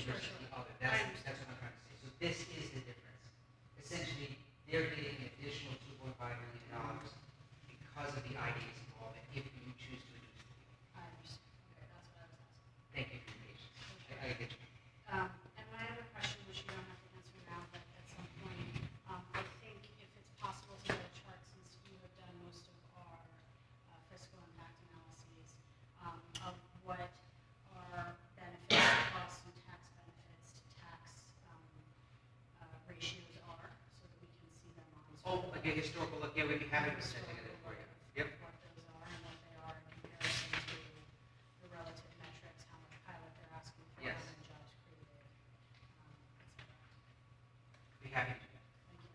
Sure, versus sure. the other. I That's what I'm trying to say. So this is the difference. Essentially, they're getting an additional $2.5 million because of the IDA's involvement if you choose to reduce the fee. I understand. Okay, that's what I was asking. Thank you for your patience. I get you. And my other question, which you don't have to answer now, but at some point, I think if it's possible to get a chart, since you have done most of our fiscal impact analyses, of what our benefits, costs, and tax benefits to tax ratios are, so that we can see them on. Oh, like a historical look, yeah, we can have it presented together for you. Yep. What those are and what they are in comparison to the relative metrics, how much pilot they're asking for, Yes. how many jobs created, et cetera. Be happy to do that. Thank you.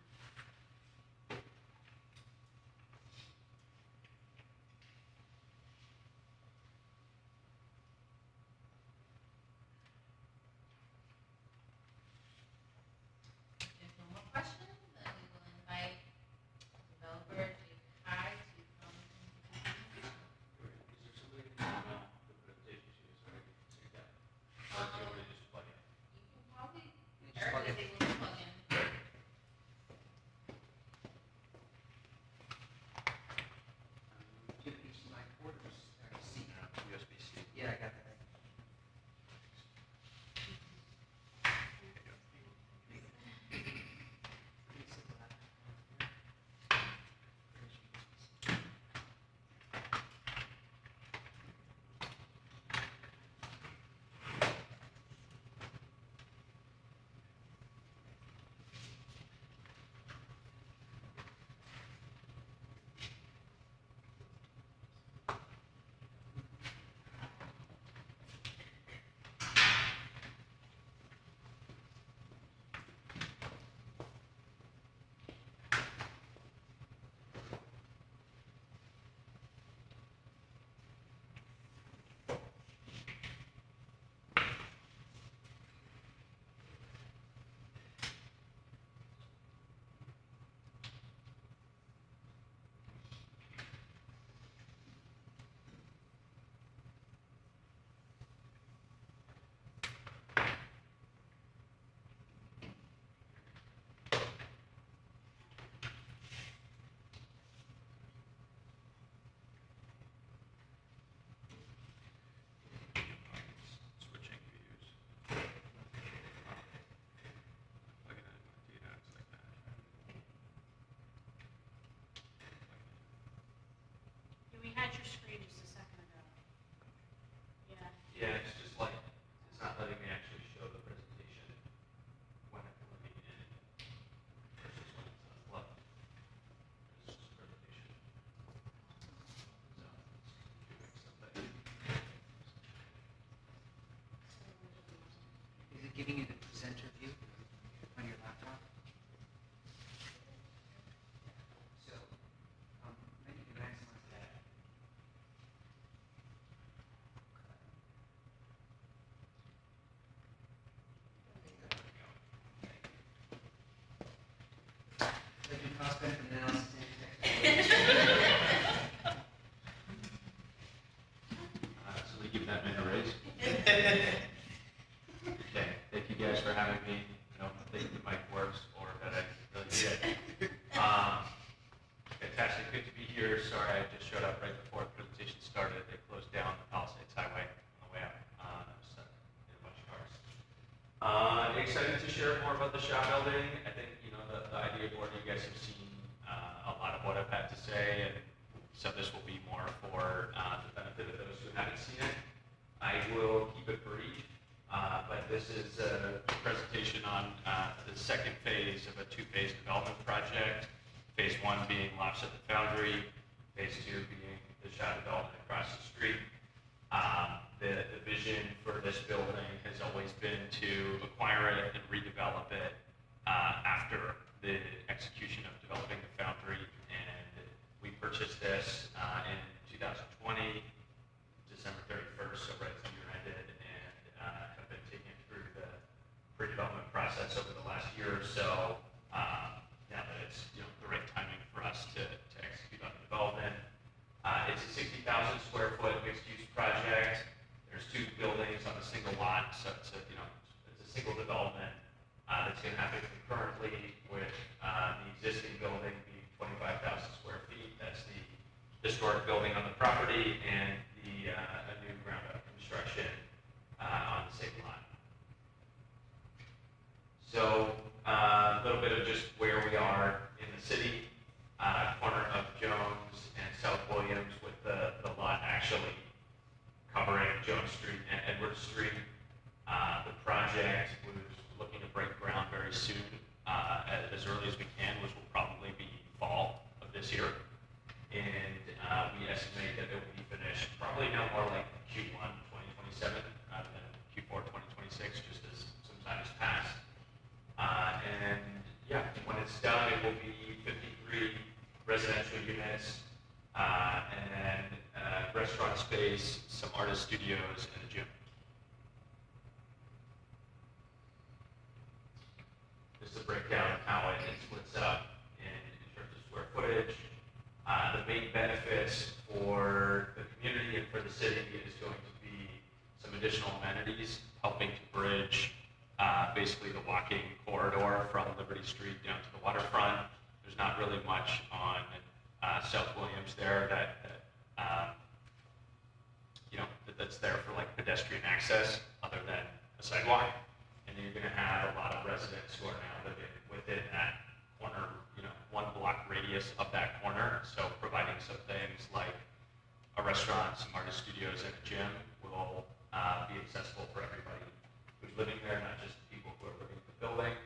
If no more questions, then we will invite developer Jake Kai to come and present. Is there somebody who can the presentation she is already see that? Or do you want me to just plug in? You can probably, You just plug Eric in. is able to plug in. Do you have HDMI port or C? USB-C. Yeah, I got that. Switching views. Looking at my data, it's like that. Yeah, we had your screen just a second ago. Yeah. Yeah, it's just like, it's not letting me actually show the presentation when I'm looking in versus when it's on the left. It's just a presentation. So, it's doing something. Is it giving you the presenter view on your laptop? So, maybe you can maximize that. Like your cost benefit analysis and So we give that man a raise. Okay, thank you guys for having me. I don't think the mic works or that I really did. Fantastic, good to be here. Sorry, I just showed up right before the presentation started. They closed down the Palisades Highway on the way out. I was stuck in a bunch of cars. Excited to share more about the Shaw Building. I think, the idea board, you guys have seen a lot of what I've had to say, and so this will be more for the benefit of those who haven't seen it. I will keep it brief, but this is a presentation on the second phase of a two-phase development project. Phase 1 being Lobs at the Foundry, phase 2 being the Shaw development across the street. The vision for this building has always been to acquire it and redevelop it after the execution of developing the Foundry, and we purchased this in 2020, December 31st, so right as the year ended, and have been taking it through the pre-development process over the last year or so. Now that it's the right timing for us to execute on the development. It's a 60,000 square foot mixed-use project. There's two buildings on a single lot, so it's a So a little bit of just where we are in the city, corner of Jones and South Williams, with the lot actually covering Jones Street and Edward Street. The project was looking to break ground very soon, as early as we can, which will probably be fall of this year. And we estimate that it will be finished probably no more like Q1 2027 rather than Q4 2026, just as some time has passed. And yeah, when it's done, it will be 53 residential units, and then restaurant space, some artist studios, and a gym. This is a breakdown of how it splits up in terms of square footage. The main benefits for the community and for the city is going to be some additional amenities, helping to bridge basically the walking corridor from Liberty Street down to the waterfront. There's not really much on South Williams there that's there for like pedestrian access other than a sidewalk. And then you're going to have a lot of residents who are now living within that corner, 1 block radius of that corner. So providing some things like a restaurant, some artist studios, and a gym will be accessible for everybody who's living there, not just people who are living in the building.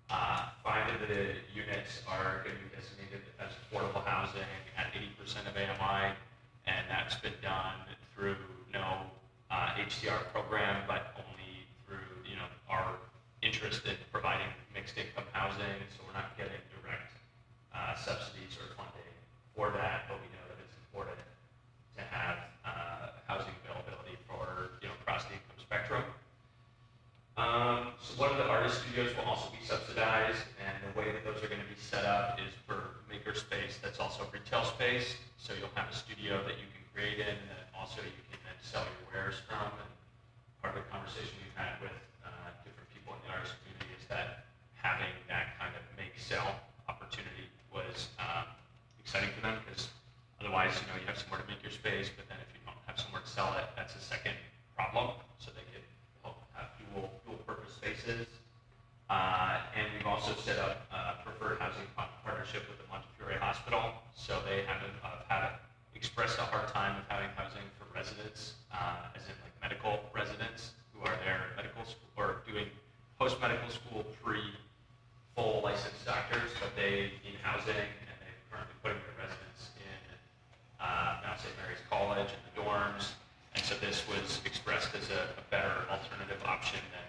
5 of the units are going to be designated as affordable housing at 80% of AMI, and that's been done through no HDR program, but only through our interest in providing mixed income housing. So we're not getting direct subsidies or funding for that, but we know that it's important to have housing availability for across the income spectrum. So one of the artist studios will also be subsidized, and the way that those are going to be set up is for maker space that's also retail space. So you'll have a studio that you can create in, and then also you can then sell your wares from. And part of the conversation we've had with different people in the artist community is that having that kind of make-sell opportunity was exciting for them, because otherwise, you have somewhere to make your space, but then if you don't have somewhere to sell it, that's a second problem. So they could help have dual purpose spaces. And we've also set up a preferred housing partnership with the Montefiore Hospital. So they have expressed a hard time of having housing for residents, as in like medical residents who are there at medical school or doing post-medical school full licensed doctors, but they need housing, and they're currently putting their residents in Mount St. Mary's College and the dorms. And so this was expressed as a better alternative option than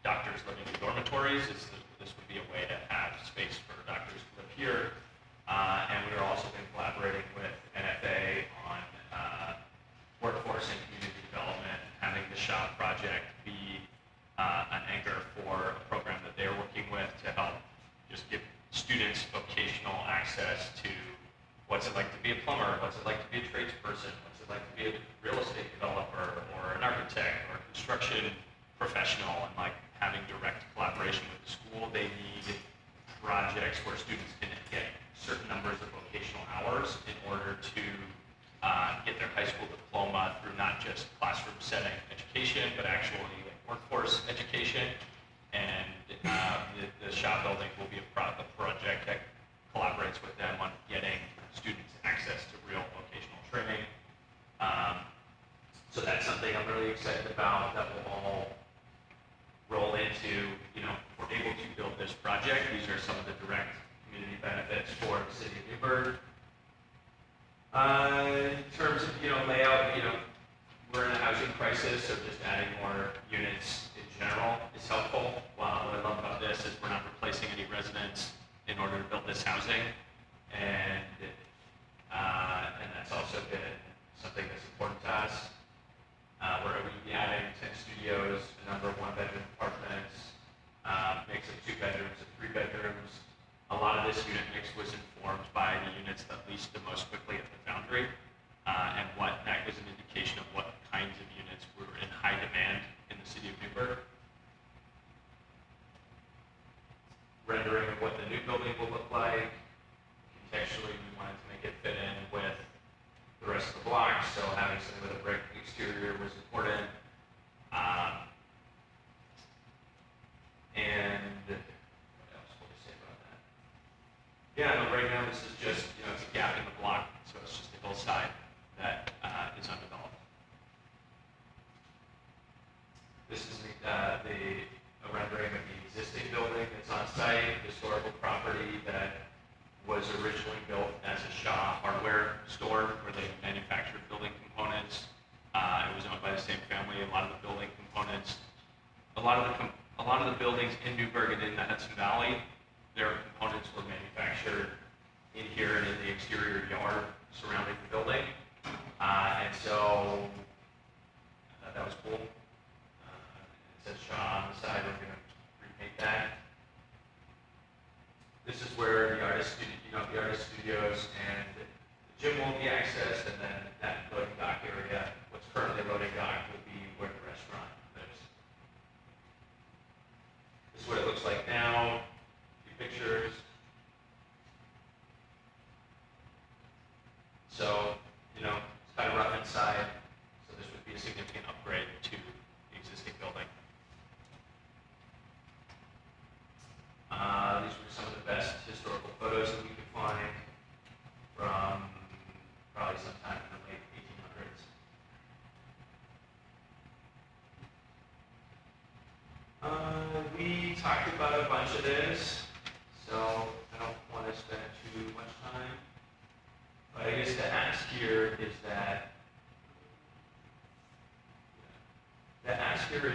doctors living in dormitories. This would be a way to have space for doctors to live here. And we're also been collaborating with NFA on workforce and community development, having the SHOP project be an anchor for a program that they're working with to help just give students vocational access to what's it like to be a plumber, what's it like to be a tradesperson, what's it like to be a real estate developer or an architect or a construction professional, and like having direct collaboration with the school. They need projects where students can get certain numbers of vocational hours in order to get their high school diploma through not just classroom setting education, but actually workforce education. And the SHOP building will be a project that collaborates with them on getting students access to real vocational training. So that's something I'm really excited about that will all roll into, if we're able to build this project. These are some of the direct community benefits for the city of Newburgh. In terms of, layout, we're in a housing crisis, so just adding more units in general is helpful. What I love about this is we're not replacing any residents in order to build this housing. And that's also been something that's important to us. We're going to be adding 10 studios, a number of 1-bedroom apartments, mix of 2 bedrooms and 3 bedrooms. A lot of this unit mix was informed by the units that leased the most quickly at the Foundry, and that was an indication of what kinds of units were in high demand a lot of the buildings in Newburgh and in the Hudson Valley, their components were manufactured in here and in the exterior yard surrounding the building. And so I thought that was cool. It says Shaw on the side, we're going to repaint that. This is where the artist studios and the gym will be accessed, and then that loading dock area, what's currently loading dock, will be where the restaurant lives. This is what it looks like now. A few pictures. So, it's kind of rough inside, so this would be a significant upgrade to the existing building. These were some of the best historical photos that we could find from probably sometime in the late 1800s. We talked about a bunch of this, so I don't want to spend too much time. But I guess the ask here is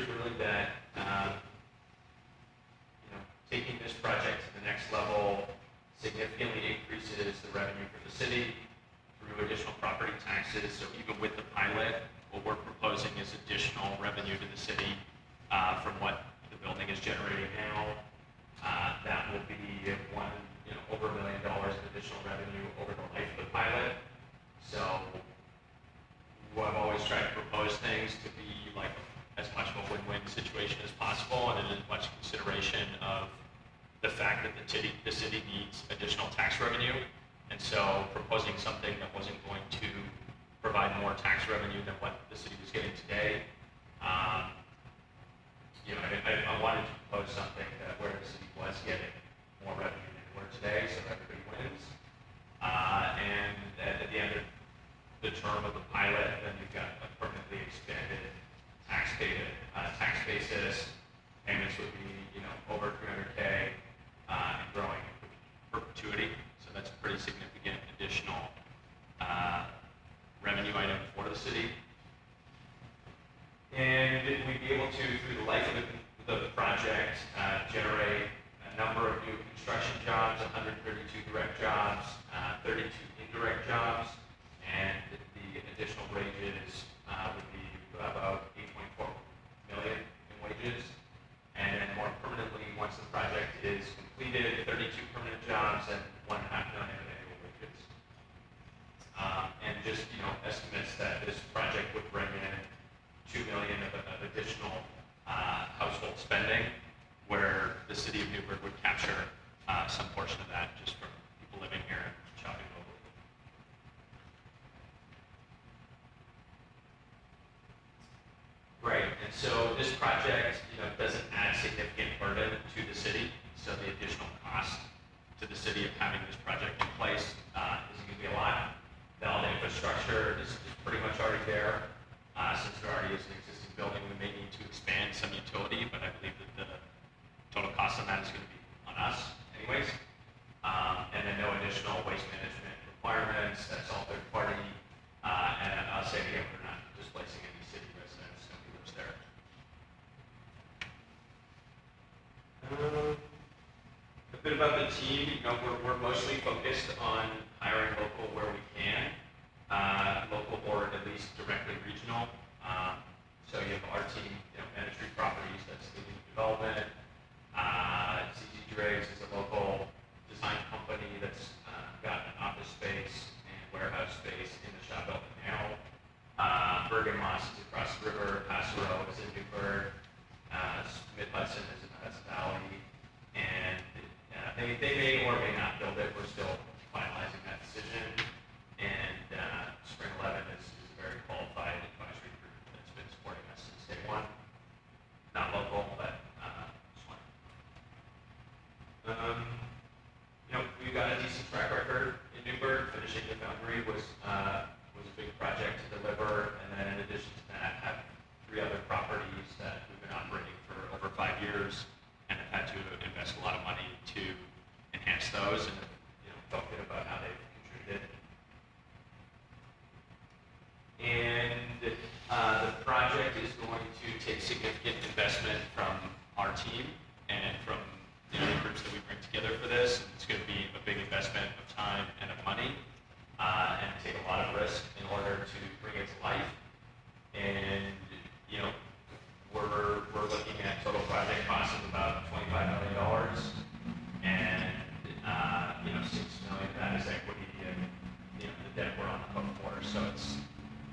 really that taking this project to the next level significantly increases the revenue for the city through additional property taxes. So even with the pilot, what we're proposing is additional revenue to the city from what the building is generating now. That will be over $1 million of additional revenue over the life of the pilot. So I've always tried to propose things to be like as much of a win-win situation as possible, and in as much consideration of the fact that the city needs additional tax revenue. And so proposing something that wasn't going to provide more tax revenue than what the city was getting today, I wanted to propose something that where the city was getting more revenue than we're today, so everybody wins. And at the end of the term of the pilot, then you've got a permanently expanded tax basis. Payments would be over $300K and growing in perpetuity. So that's a pretty significant additional revenue item for the city. And we'd be able to, through the life of the project, generate a number of new construction jobs, 132 direct jobs, 32 indirect jobs, and the additional wages would be about $8.4 million in wages. And then more permanently, once the project is completed, 32 permanent jobs and $1.5 million in annual wages. And just estimates that this project would bring in $2 million of additional household spending, where the city of Newburgh would capture some portion of that just from people living here and shopping locally. Right, and so this project, doesn't add significant burden to the city. So the additional cost to the city of having this project in place isn't going to be a lot. All the infrastructure is pretty much already there. Since there already is an existing building, we may need to expand some utility, but I believe that the total cost on that is going to be on us anyways. And then no additional waste management requirements. That's all third party. And I'll say again, we're not displacing any city residents. Nobody lives there. A bit about the team. We're mostly focused on hiring local where we can. Local or at least directly regional. So you have our team, Management Properties, that's the development. CZ Driggs is a local design company that's got an office space and warehouse space in the Shaw Building now. Bergen Moss is across the river. Paso Row is in Newburgh. Smith Hudson is in the Hudson Valley. And they may or may not build it. We're still finalizing that decision. And Spring 11 is a very qualified advisory group that's been supporting us since day one. Not local, but just one. We've got a decent track record in Newburgh. Finishing the Foundry was a big project to deliver, and then in addition to that, have 3 other properties that we've been operating for over 5 years, and have had to invest a lot of money to enhance those, and felt good about how they've contributed. And the project is going to take significant investment from our team and from the other groups that we bring together for this. It's going to be a big investment of time and of money, and take a lot of risk in order to bring it to life. And, you know, we're looking at total project costs of about $25 million, and, you know, $6 million of that is equity, and, you know, the debt we're on the hook for. So it's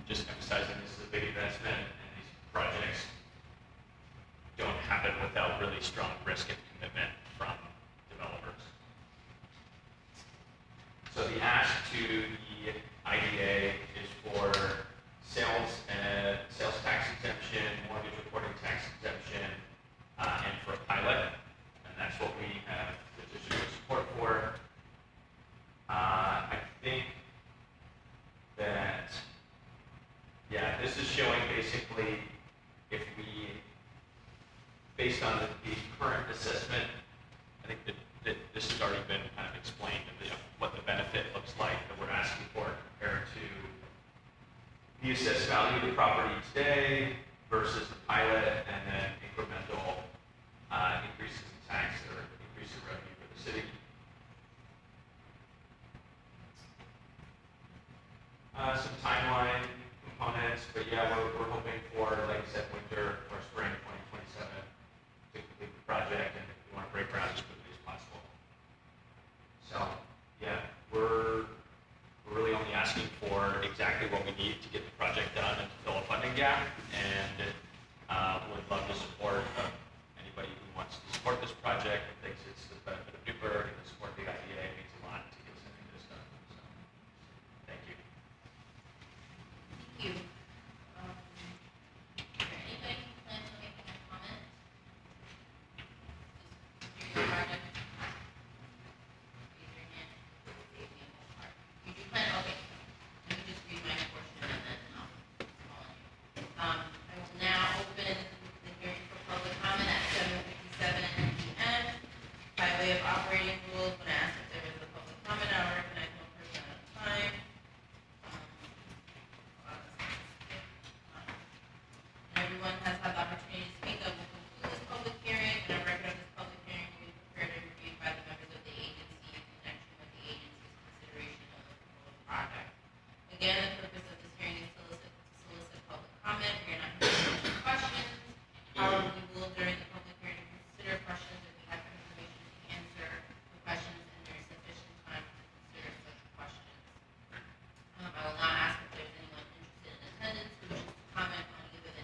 just emphasizing this is a big investment, and these projects don't happen without really strong risk and commitment from developers. So the ask to the IDA is for sales tax exemption, mortgage reporting tax exemption, and for a pilot, and that's what we have petition for support for. I think that, yeah, this is showing basically if we, based on the current assessment, I think that this has already been kind of explained, of what the benefit looks like that we're asking for compared to the assessed value of the property today versus the pilot, and then incremental increases in tax or increase in revenue for the city. Some timeline components, but yeah, we're hoping for, like I said, winter or spring 2027 to complete the project, and we want to break ground as quickly as possible. So, yeah, we're really only asking for exactly what we need to get the project done and to fill a funding gap, and would love the support of anybody who wants to support this project and thinks it's the benefit of Newburgh and the support of the IDA. It means a lot to get something this done. So, thank you. Thank you. Is there anybody who plans on making a comment? Just your project? Raise your hand. Save me a whole part. You do plan, okay. Let me just read my portion and then I'll call on you. I will now open the hearing for public comment at 7:57 p.m. By way of operating rules, when asked if there is a public comment, I will recognize one person at a time. Everyone has had the opportunity to speak. I will conclude this public hearing, and a record of this public hearing will be prepared and reviewed by the members of the agency in connection with the agency's consideration of the proposed project. Again, the purpose of this hearing is to solicit public comment. We are not here to answer questions. However, we will, during the public hearing, consider questions if we have information to answer the questions and there is sufficient time to consider such questions. I will now ask if there's anyone interested in attendance who wishes to comment on either the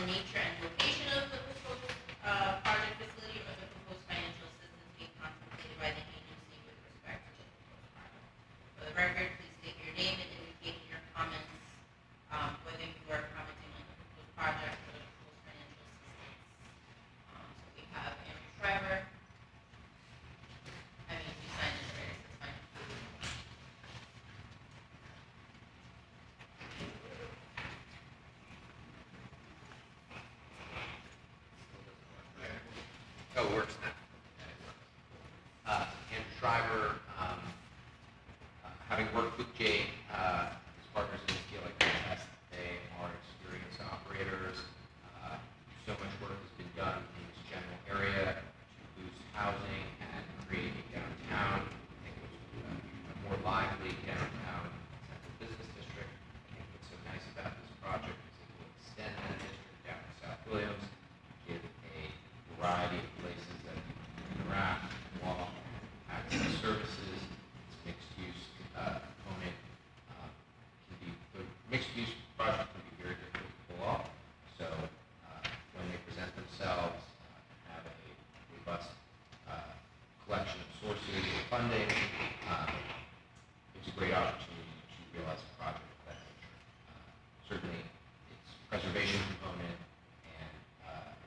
nature and location of the proposed project facility or the proposed financial assistance being contemplated by the agency with respect to the proposed project. For the record, please state your name and indicate in your comments whether you are commenting on the proposed project or the proposed financial assistance. So we have Andrew Schreiber. I mean, you signed it already, so it's fine. Oh, it works now. Andrew Schreiber, having worked with Jake, his partners in this deal, I can attest that they are experienced operators. So much work has been done in this general area to boost housing and create a downtown. I think it was a more lively downtown central business district. I think what's so nice about this project is it will extend that district down to South Williams, give a variety of places that people can interact, walk, access services. It's mixed-use component can be, the mixed-use project can be very difficult to pull off. So when they present themselves and have a robust collection of sources of funding, it's a great opportunity to realize a project of that nature. Certainly, its preservation component and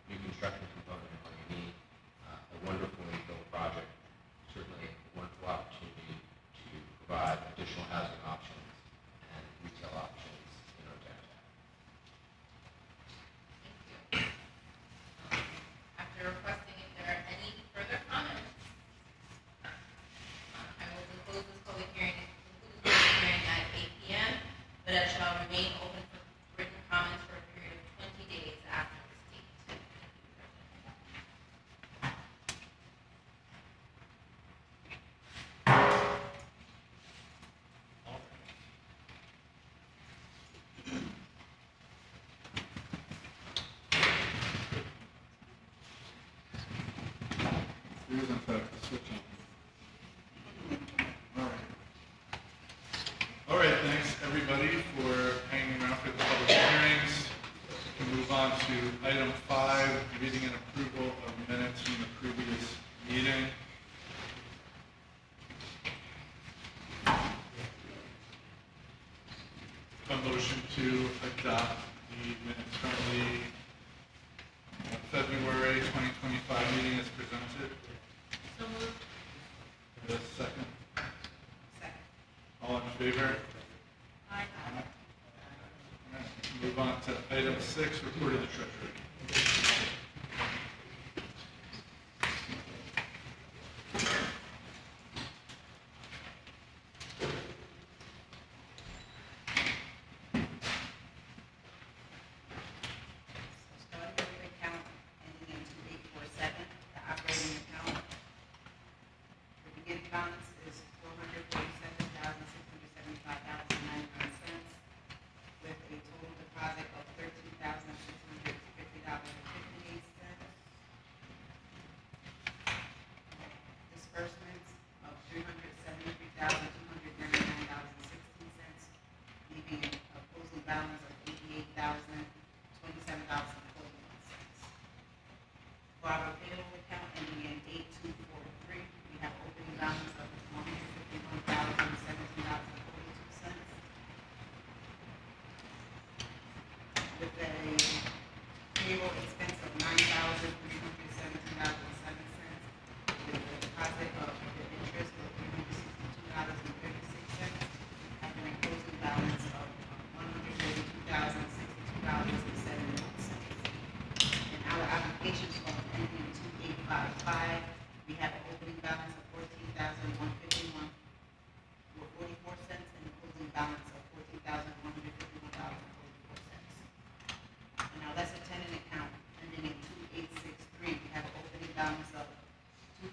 new construction component are unique. A wonderfully built project, certainly a wonderful opportunity to provide additional housing options and retail options in our downtown. Thank you. After requesting if there are any further comments, I will conclude this public hearing at 8 p.m., but it shall remain open for written comments for a period of 20 days after There is in fact a switch on. All right. All right, thanks everybody for hanging around for the public hearings. We can move on to item 5, reading and approval of minutes from the previous meeting. A motion to adopt the minutes from the February 2025 meeting as presented. So moved. Is there a second? Second. All in favor? Aye. Move on to item 6, report of the treasurer. So starting with the account ending in 2847, the operating account. The beginning balance is $447,675.91 with a total deposit of $13,650.58. Disbursements of $373,299.16, leaving a closing balance of $88,027.41. For our payroll account ending in 8243, we have opening balance of $151,017.42. With a payroll expense of $9,317.07, with a deposit of the interest of $362.36, having a closing balance of $132,062.71. In our applications form ending in 2855, we have an opening balance of $14,151.44 and a closing balance of $14,151.44. In our lesser tenant account ending in 2863, we have an opening balance of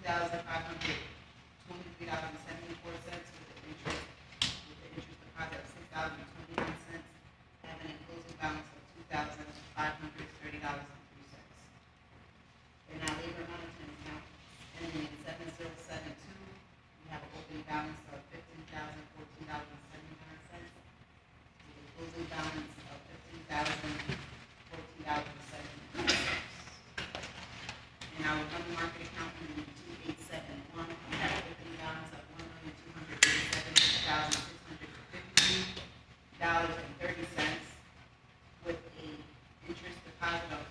$2,523.74 with the interest deposit of $6.29, having a closing balance of $2,530.03. In our labor monitoring account ending in 7072, we have an opening balance of $15,014.79 with a closing balance of $15,014.79. In our money market account ending in 2871, we have an opening balance of $1,287,652.30 with a interest deposit of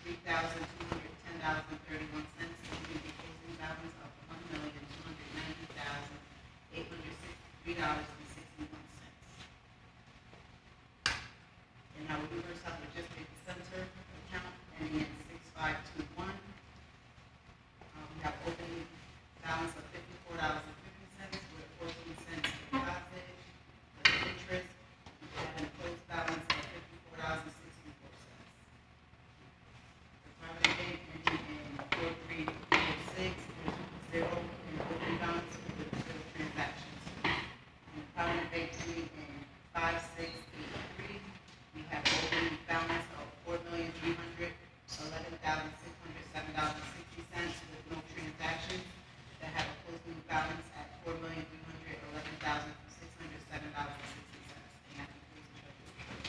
$3,210.31, leaving a closing balance of $1,290,863.61. In our Riverside Logistics Center account ending in 6521, we have opening balance of $54.50 with 14 cents deposit with interest, having a closed balance of $54.64. The private bank ending in 4346 is zero in opening balance with zero transactions. And the private bank ending in 5683, we have opening balance of $4,311,607.60 with no transactions that have a closing balance at $4,311,607.60. And that concludes the treasurer's report.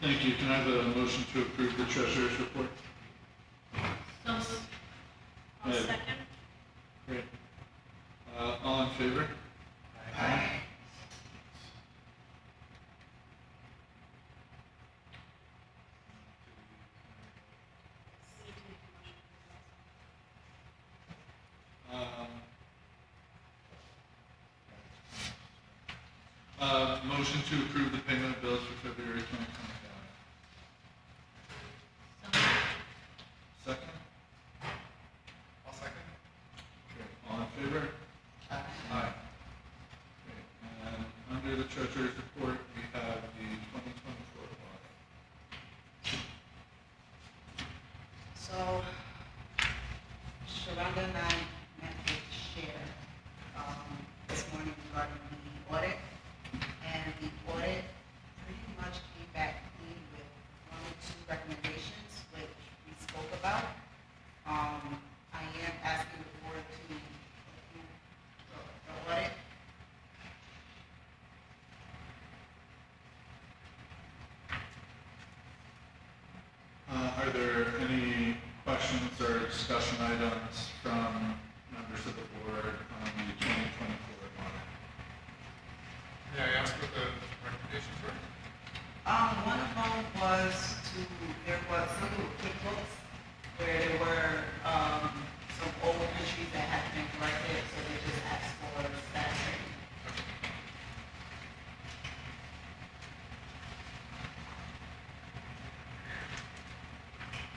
Thank you. Can I have a motion to approve the treasurer's report? So moved. I'll Yeah. second. Great. All in favor? Aye. Motion to approve the payment of bills for February 2025. So moved. Second? I'll second. Okay, all in favor? Aye. Okay, and under the treasurer's report, we have the 2024 audit. So, Sharonda and I met with the sheriff this morning regarding the audit, and the audit pretty much came back Are there any questions or discussion items from members of the board on the 2024 audit? May I ask what the recommendations were? One of them was there was some little QuickBooks where there were, some old entries that had been corrected, so they just asked for that training.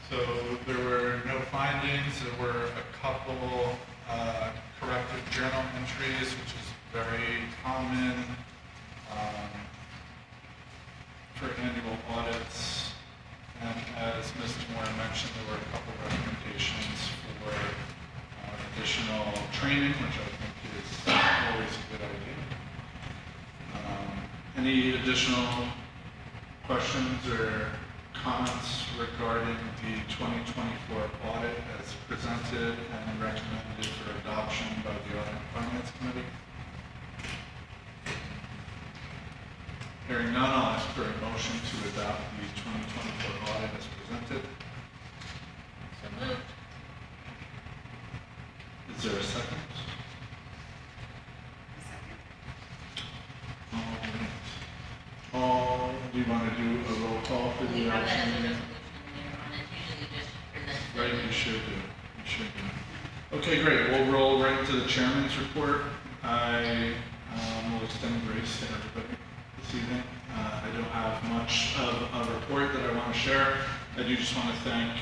So there were no findings. There were a couple corrected journal entries, which is very common for annual audits. And as Mr. Moore mentioned, there were a couple recommendations for additional training, which I think is always a good idea. Any additional questions or comments regarding the 2024 audit as presented and recommended for adoption by the Audit and Finance Committee? Hearing none, I'll ask for a motion to adopt the 2024 audit as presented. So moved. Is there a second? All right. Do you want to do a roll call for We the have that as a election? resolution later on, it's usually just presented. Right, you should do. You should do. Okay, great. We'll roll right to the chairman's report. I will extend grace to everybody this evening. I don't have much of a report that I want to share. I do just want to thank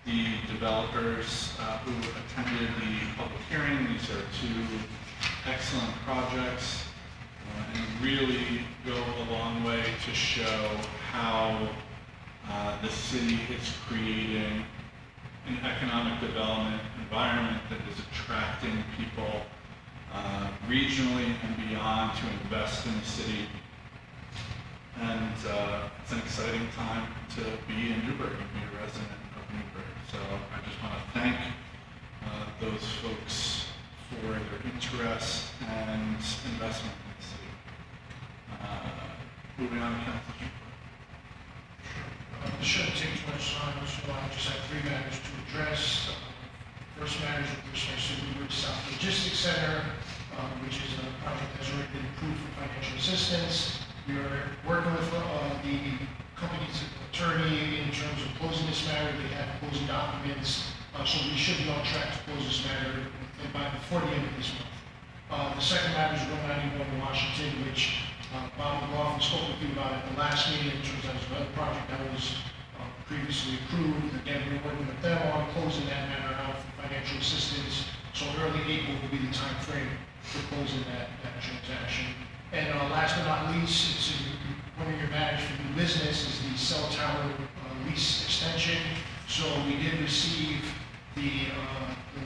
the developers who attended the public hearing. These are two excellent projects and really go a long way to show how the city is creating an economic development environment that is attracting people regionally and beyond to invest in the city. And it's an exciting time to be in Newburgh and be a resident of Newburgh. So I just want to thank those folks for their interest and investment in the city. Moving on to Council's report. It shouldn't take too much time, so I just have 3 matters to address. First matter is with respect to the Newburgh South Logistics Center, which is a project that's already been approved for financial assistance. We are working with the company's attorney in terms of closing this matter. They have closing documents, so we should be on track to close this matter before the end of this month. The second matter is 191 Washington, which Bob McLaughlin spoke with you about at the last meeting in terms of another project that was previously approved. Again, we're working with them on closing that matter out for financial assistance. So early April will be the time frame for closing that transaction. And last but not least, it's one of your matters for new business is the cell tower lease extension. So we did receive the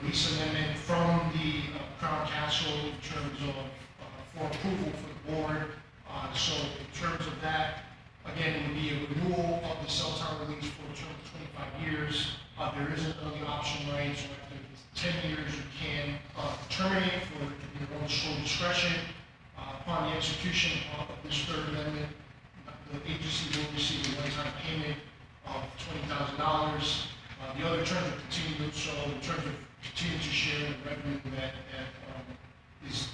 lease amendment from the Crown Council in terms of for approval for the board. So in terms of that, again, it would be a renewal of the cell tower lease for a term of 25 years. There is an early option right, so after 10 years you can terminate for your own sole discretion. Upon the execution of this third amendment, the agency will receive a one-time payment of $20,000. The other terms will continue, so in terms of continue to share the revenue that is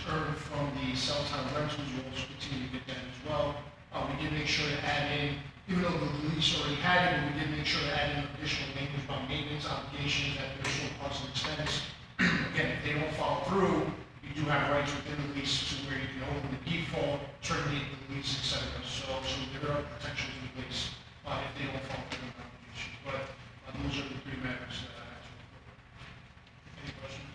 earned from the cell tower rentals, we'll also continue to get that as well. We did make sure to add in, even though the lease already had it, we did make sure to add in additional language about maintenance obligations at their sole cost and expense. Again, if they don't follow through, you do have rights within the lease to where you can open the default, terminate the lease, etc. So there are protections in place if they don't follow through on obligations. But those are the 3 matters that I have to report. Any questions?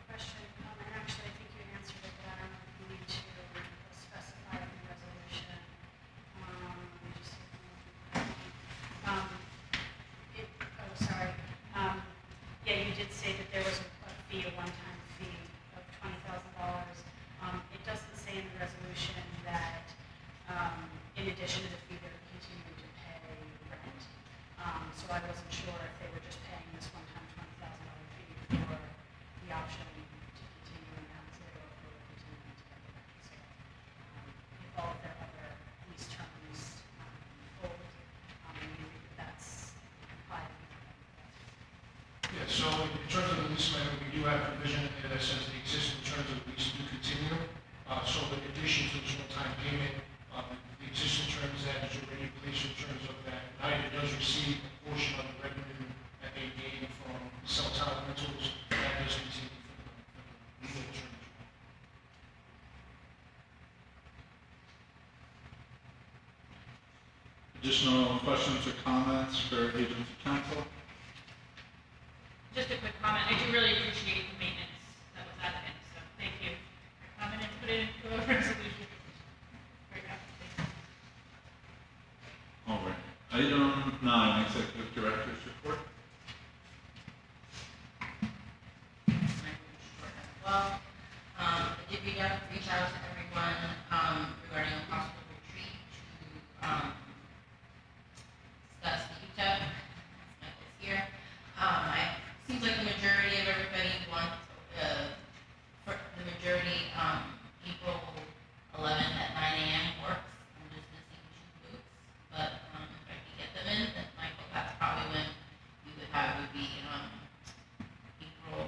Question, and actually I think you answered it, but I don't know if you need to specify in the resolution. Let me just see if I'm looking at it. Sorry. Yeah, you did say that there was a fee, a one-time fee of $20,000. It doesn't say in the resolution that in addition to the fee, they're continuing to pay rent. So I wasn't sure if they were just paying this one-time $20,000 fee for the option to continue in that sale or if they were continuing to pay rent. So if all of their other lease terms hold, we need do have provision in there that says the existing terms of the lease do continue. So in addition to this one-time payment, the existing terms that is already in place in terms of that United does receive a portion of the revenue that they gain from cell tower rentals, that does continue for the legal terms. Additional questions or comments for agency counsel? Just a quick comment, I do really appreciate the maintenance that was added in, so thank you for coming and put it into a resolution. Very happy. All right. Item 9, Executive Director's Report. Well, I did reach out to everyone regarding a possible retreat to discuss the UTEP. Michael's here. Seems like the majority of everybody wants, for the majority, April 11th at 9 a.m. works. I'm just missing 2 booths, but if I can get them in, then Michael, that's probably when we would have, would be April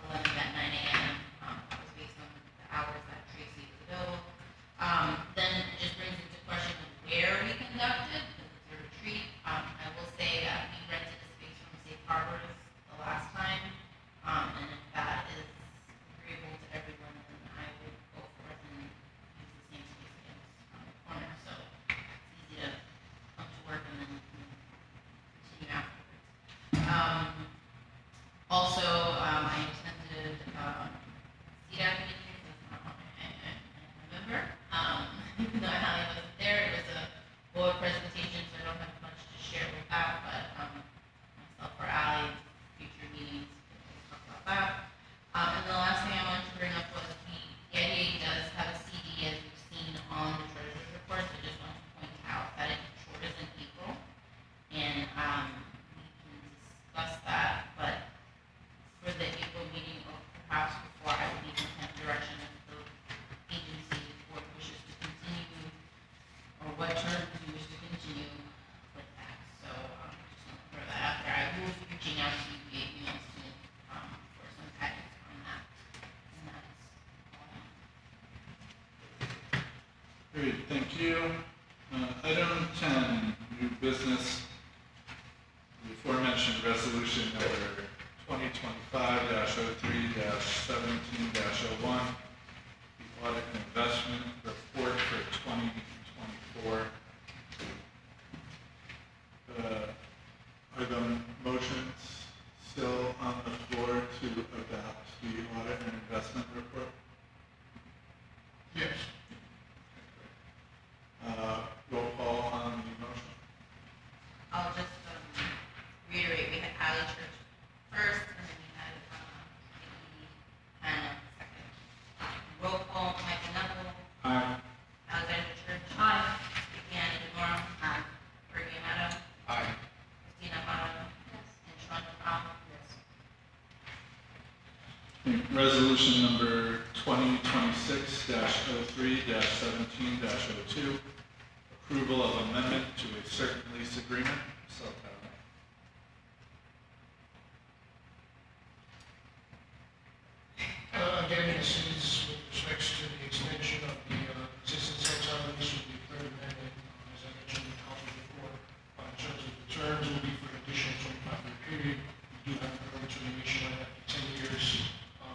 11th at 9 a.m. That was based on the hours that Tracy was available. Then it just brings into question where we conducted, because it's a retreat. I will say that we rented a space from Safe Harbors the last time, and if that is agreeable to everyone, then I would go forth and use the same space again on the corner, so it's easy to come to work and then continue afterwards. Also, I attended CDAC meeting, that's not what I remember. Even though Hallie wasn't there, it was a board presentation, so I don't have much to share with that, but myself or Allie, future meetings, we'll talk about that. And the last thing I wanted to bring up was the IDA does have a CD, as you've seen on the treasurer's report, so I just want to point out that it matures in April, and we can discuss that, but for the April meeting, or perhaps before, I would need some kind of direction if the agency board wishes to continue, or what terms you wish to continue with that. So, just want to throw that out there. I will be reaching out to you via email soon, for some guidance on that. And that's all I have. Great, thank you. Item 10, new business. The aforementioned resolution number 2025-03-17-01, the audit and investment report for 2024. Are the motions still on the floor to adopt the audit and investment report? Yes. Roll call on the motion. I'll just reiterate, we had Allie Church first, and then we had Hannah second. Roll call, Michael Neville, Aye. Alexander Church. Aye. Vivian DeMora. Aye. Bergie Amato. Aye. Christina Amato. Yes. And Shonda Brown. Yes. Resolution number 2026-03-17-02, approval of amendment to a certain lease agreement, cell tower. Again, this is with respect to the extension of the existing cell tower lease with the third amendment, as I mentioned in the council report. In terms of the terms, will be for an additional 25-year period. We do have an early termination right after 10 years.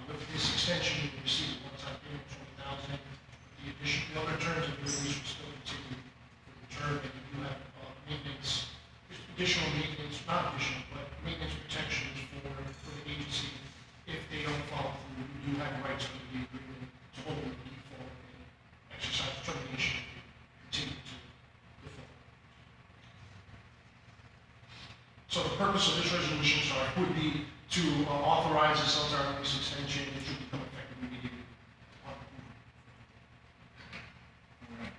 With this extension, you will receive a one-time payment of $20,000. The other terms of your lease will still continue for the term, and you do have maintenance, additional maintenance, not additional, but maintenance protections for the agency. If they don't follow through, you do have rights under the agreement to hold them in default and exercise termination and continue to default. So the purpose of this resolution, would be to authorize the cell tower lease extension, which should become effective immediately upon approval. All right.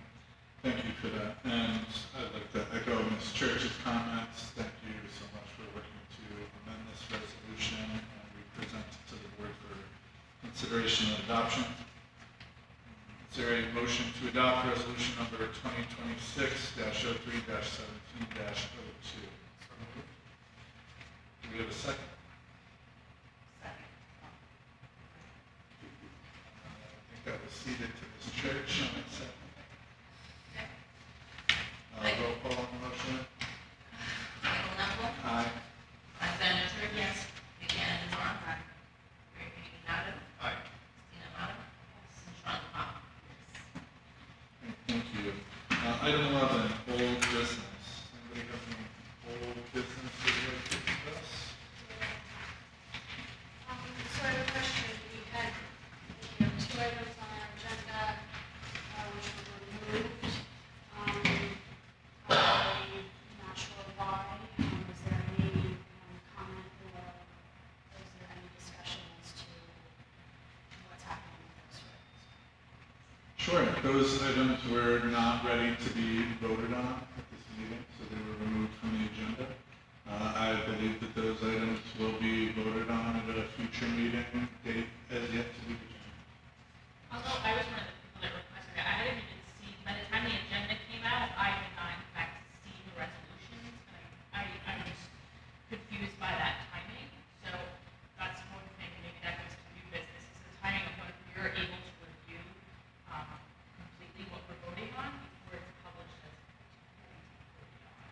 Thank you for that. And I'd like to echo Ms. Church's comments. Thank you so much for working to amend this resolution, and we present it to the board for consideration and adoption. Is there a motion to adopt resolution number 2026-03-17-02? Do we have a second? Second. Item 11, old business. Anybody have any old business they'd like to discuss? So I have a question. We had, two items on our agenda, which were removed. I'm not sure why. Was there any comment or was there any discussion as to what's happening with those items? Sure. Those items were not ready to be voted on at this meeting, so they were removed from the agenda. I believe that those items will be voted on at a future meeting date as yet to be determined. Although I was one of the people that requested it, I hadn't even seen, by the time the agenda came out, I had not in fact seen the resolutions. I was confused by that timing, so that's one thing, maybe that goes to new business, is the timing of when you're able to review completely what we're voting on before it's published as voting on.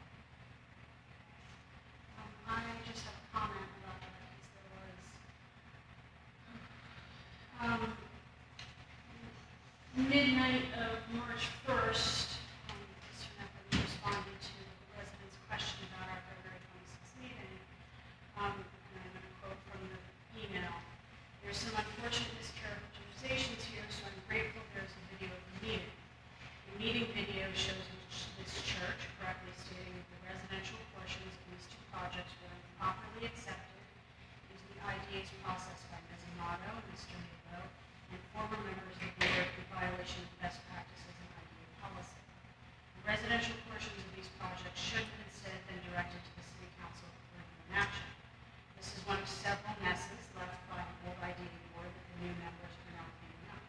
I just have a comment about that because there was, midnight of March 1st, Mr. Nepper responded to the residents' question about our February 26th meeting. And I'm going to quote from the email. There's some unfortunate mischaracterizations here, so I'm grateful there's a video of the meeting. The meeting video shows this church correctly stating that the residential portions of these two projects were improperly accepted into the IDA's process by Ms. Amato and Mr. Mabo and former members of the board in violation of best practices in IDA policy. The residential portions of these projects should have instead been directed to the City Council for further action. This is one of several messes left by the old IDA board that the new members are now cleaning up.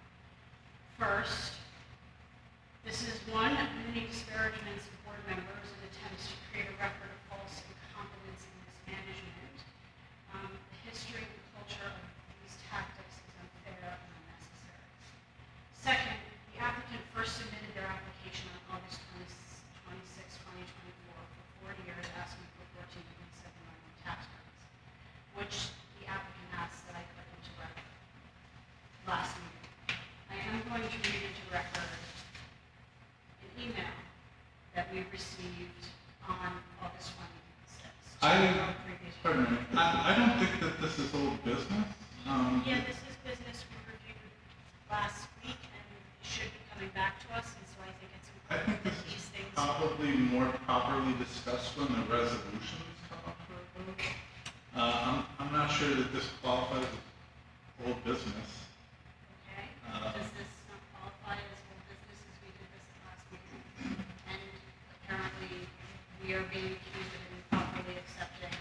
First, this is one of many disparagements of board members and attempts to create a record of false incompetence and mismanagement. The history and culture of these tactics is unfair and unnecessary. Second, the applicant first submitted their application on August 26, 2024 for 4 years, asking for 14.7 million tax credits, which the applicant asked that I put into record last meeting. I am going to read into record an email that we received on August 26th. Pardon me, I don't think that this is old business. Yeah, this is business we reviewed last week and it should be coming back to us, and so I think it's I important think that this these is things. probably more properly discussed when the resolutions come up for a vote. I'm not sure that this qualifies as old business. Okay, does this not qualify as old business as we did this last meeting? And apparently we are being accused of improperly accepting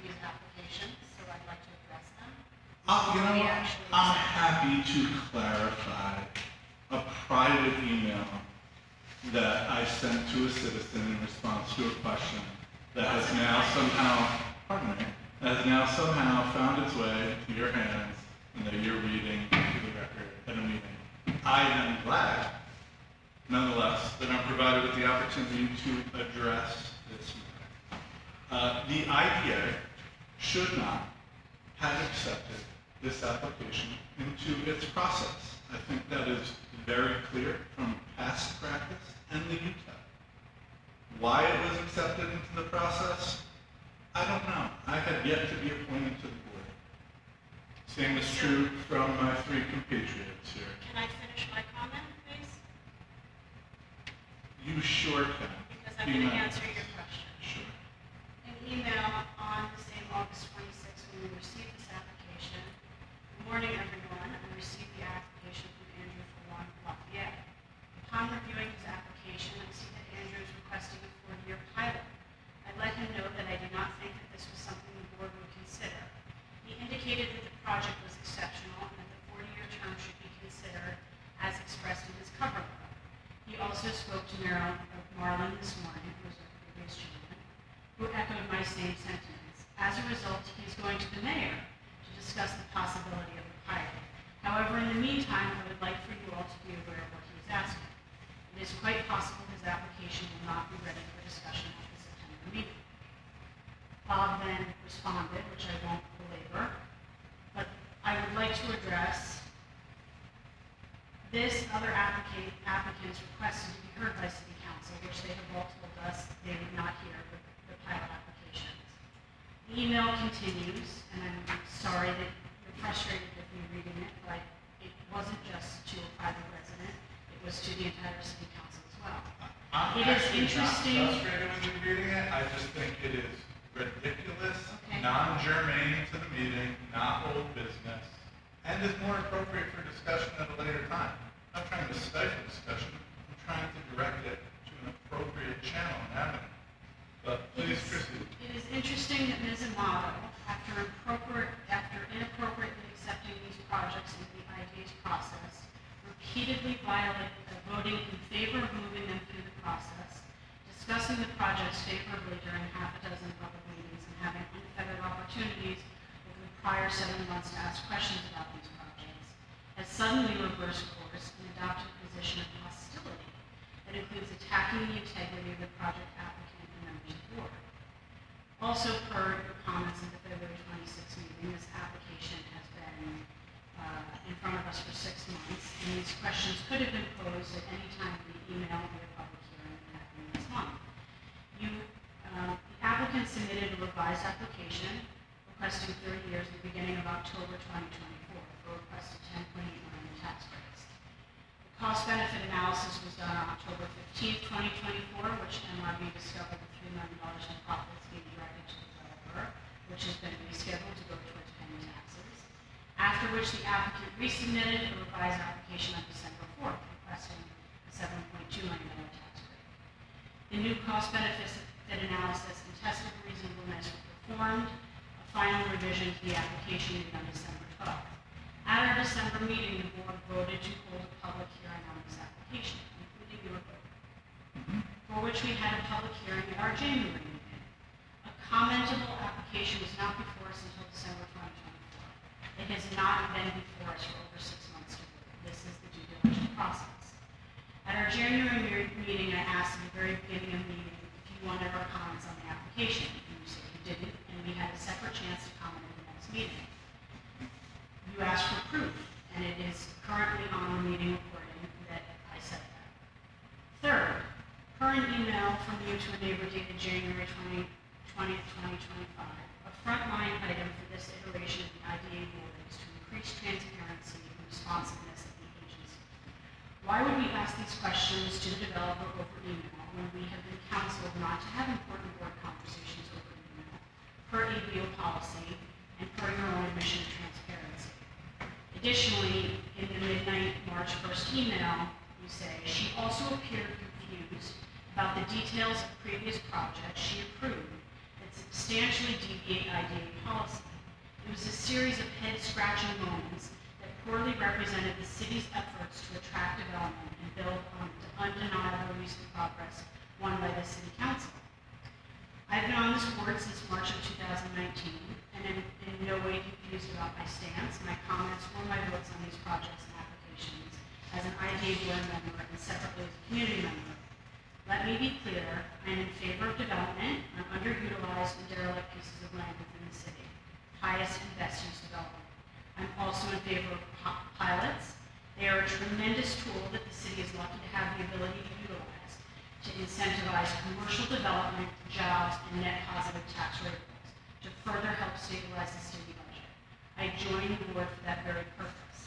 these applications, so I'd like to address them. You know, We actually I'm accept- happy to clarify a private email that I sent to a citizen in response to a question that has now somehow, pardon me, has now somehow found its way to your hands and that you're reading to the record at a meeting. I am glad, nonetheless, that I'm provided with the opportunity to address this matter. The IDA should not have accepted this application into its process. I think that is very clear from past practice and the UTEP. Why it was accepted into the process, I don't know. I have yet to be appointed to the board. Same is true from my 3 compatriots here. Can I finish my comment, please? You sure can. Because I'm You going to may. answer your question. Sure. An email on the same August 26th when we received this application. Good morning, everyone. I received the application from Andrew for 1 Lafayette. Upon reviewing his application, I see that Andrew is requesting a 4-year pilot. I let him know that I did not think that this was something the board would consider. He indicated that the project was exceptional and that the 40-year term should be considered as expressed in his cover letter. He also spoke to Marlon this morning, who was our previous chairman, who echoed my same sentiments. As a result, he's going to the mayor to discuss the possibility of the pilot. However, in the meantime, I would like for you all to be aware of what he was asking. It is quite possible his application will not be ready for discussion at the September meeting. Bob then responded, which I won't belabor, but I would like to address this other applicant's requested to be heard by City Council email continues, and I'm sorry that you're frustrated with me reading it, but it wasn't just to a private resident, it was to the entire city council as well. I'm It is actually interesting. not frustrated with you reading it. I just think it is ridiculous, Okay. non-germane to the meeting, not old business, and is more appropriate for discussion at a later time. I'm not trying to stifle discussion. I'm trying to direct it to an appropriate channel and avenue. But please proceed. It is interesting that Ms. Amato, after inappropriately accepting these projects into the IDA's process, repeatedly violated by voting in favor of moving them through the process, discussing the projects favorably during half a dozen public meetings, and having unfettered opportunities over the prior 7 months to ask questions about these projects, has suddenly reversed course and adopted a position of hostility that includes attacking the integrity of the project applicant and members of the board. Also, per your comments in the February 26th meeting, this application has been in front of us for 6 months, and these questions could have been posed at any time via email or via public hearing that happened this month. The applicant submitted a revised application requesting 30 years at the beginning of October 2024 for a request of $10.8 million in tax credits. The cost-benefit analysis was done on October 15th, 2024, which MRB discovered the $3 million in profits being directed to the developer, which has been rescheduled to go towards paying taxes. After which the applicant resubmitted a revised application on December 4th, requesting a $7.2 million tax credit. The new cost-benefit analysis and test of reasonableness were performed. A final revision to the application made on December 12th. At our December meeting, the board voted to hold a public hearing on this application, including your vote, for which we had a public hearing at our January meeting. A commentable application was not before us until December 2024. It has not been before us for over 6 months to vote. This is the due diligence process. At our January meeting, I asked at the very beginning of the meeting if you wanted our comments on the application, and you said you didn't, and we had a separate chance to comment at the next meeting. You asked for proof, and it is currently on the meeting recording that I said that. Third, per an email from you to a neighbor dated January 20th, 2025, a frontline item for this iteration of the IDA board is to increase transparency and responsiveness of the agency. Why would we ask these questions to the developer over email when we have been counseled not to have important board conversations over email, per ABO policy, and per your own admission of transparency? Additionally, in the midnight March 1st email, you say, she also appeared confused about the details of previous projects she approved that substantially deviate IDA policy. It was a series of head-scratching moments that poorly represented the city's efforts to attract development and build on the undeniable recent progress won by the city council. I've been on this board since March of 2019, and am in no way confused about my stance, my comments, or my votes on these projects and applications as an IDA board member and separately as a community member. Let me be clear, I am in favor of development on underutilized and derelict pieces of land within the city, highest and best use development. I'm also in favor of pilots. They are a tremendous tool that the city is lucky to have the ability to utilize to incentivize commercial development, jobs, and net positive tax rates to further help stabilize the city budget. I join the board for that very purpose.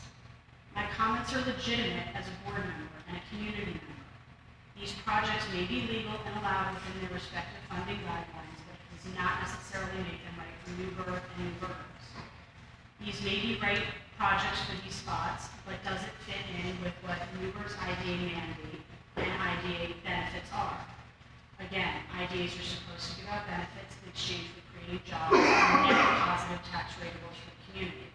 My comments are legitimate as a board member and a community member. These projects may be legal and allowed within their respective funding guidelines, but it does not necessarily make them right for Newburgh and New Burghers. These may be right projects for these spots, but does it fit in with what Newburgh's IDA mandate and IDA benefits are? Again, IDAs are supposed to give out benefits in exchange for creating jobs and net positive tax rateables for the community.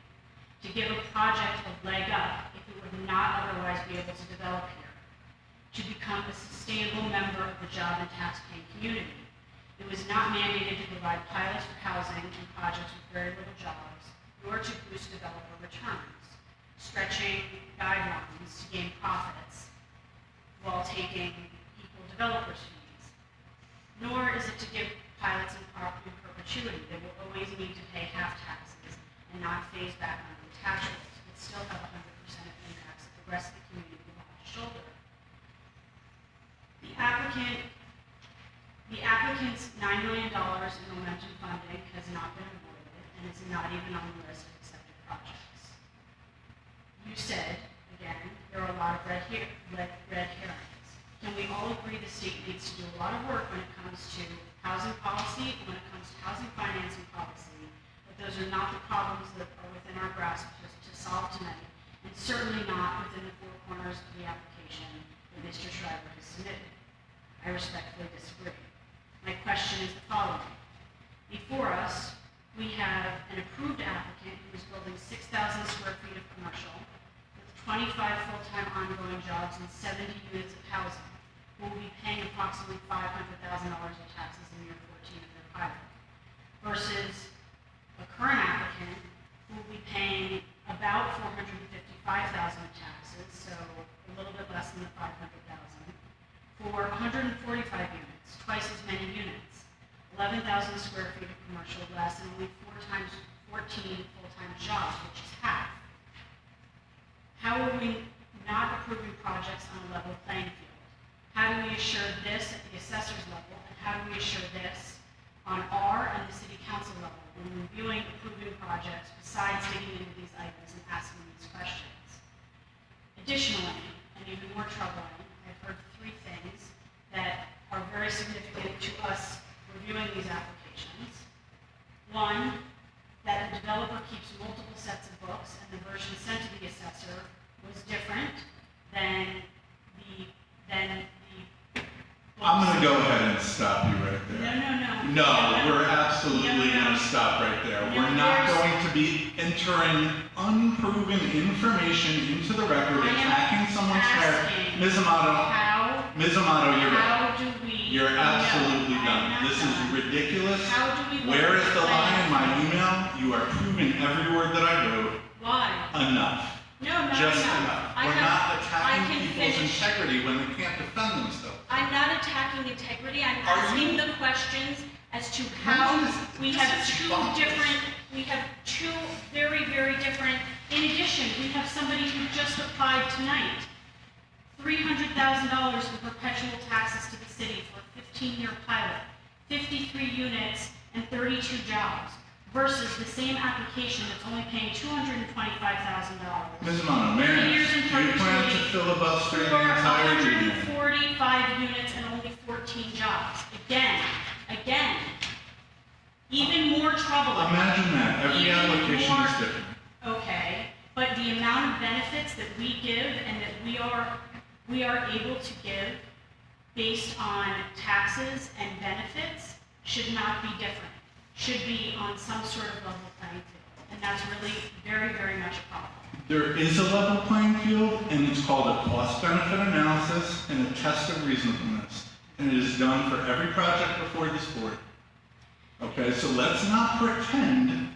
To give a project a leg up if it would not otherwise be able to develop here. To become a sustainable member of the job and tax-paying community. It was not mandated to provide pilots for housing and projects with very little jobs, nor to boost developer returns, stretching guidelines to gain profits while taking equal developers' fees. Nor is it to give pilots in perpetuity. They will always need to pay half taxes and not phase back on the tax rates, but still have 100% of impacts that the rest of the community will have to shoulder. The the applicant's $9 million in momentum funding has not been awarded and is not even on the list of accepted projects. You said, again, there are a lot of red herrings. Can we all agree the state needs to do a lot of work when it comes to housing policy, when it comes to housing financing policy, but those are not the problems that are within our grasp to solve tonight, and certainly not within the four corners of the application that Mr. Schreiber has submitted? I respectfully disagree. My question is the following. Before us, we have an approved applicant who is building 6,000 square feet of commercial with 25 full-time ongoing jobs and 70 units of housing, who will be paying approximately $500,000 of taxes in year 14 of their pilot, versus a current applicant who will be paying about $455,000 of taxes, so a little bit less than the $500,000, for 145 units, twice as many units, 11,000 square feet of commercial less, and only 14 full-time jobs, which is half. How are we not approving projects on a level playing field? How do we assure this at the assessor's level, and how do we assure this on our and the city council level when reviewing approving projects besides digging into these items and asking these questions? Additionally, and even more troubling, I've heard three things that are very significant to us reviewing these applications. One, that the developer keeps multiple sets of books and the version sent to the assessor was different than the I'm going to go ahead and stop you right there. No, We're absolutely going to stop right there. We're not going to be entering unproven information into the record, attacking someone's character. Ms. Amato, you're right. You're absolutely done. This is ridiculous. Where is the line in my email? You are proving every word that I wrote. Why? Enough. No, Just enough. We're not attacking people's finish. integrity when they can't defend themselves. I'm not attacking integrity, I'm Are asking you? the questions as to how we have two very, very different, in addition, we have somebody who just applied tonight, $300,000 in perpetual taxes to the city for a 15-year pilot, 53 units and 32 jobs, versus the same application that's only paying $225,000. Ms. Amato, Mayor, do you plan to filibuster the entire meeting? 145 units and only 14 jobs. Again, even more troubling. Imagine that. Every Even application more- is different. Okay, but the amount of benefits that we give and that we are able to give based on taxes and benefits should not be different. Should be on some sort of level playing field. And that's really very, very much a problem. There is a level playing field, and it's called a cost-benefit analysis and a test of reasonableness. And it is done for every project before this board. Okay, so let's not pretend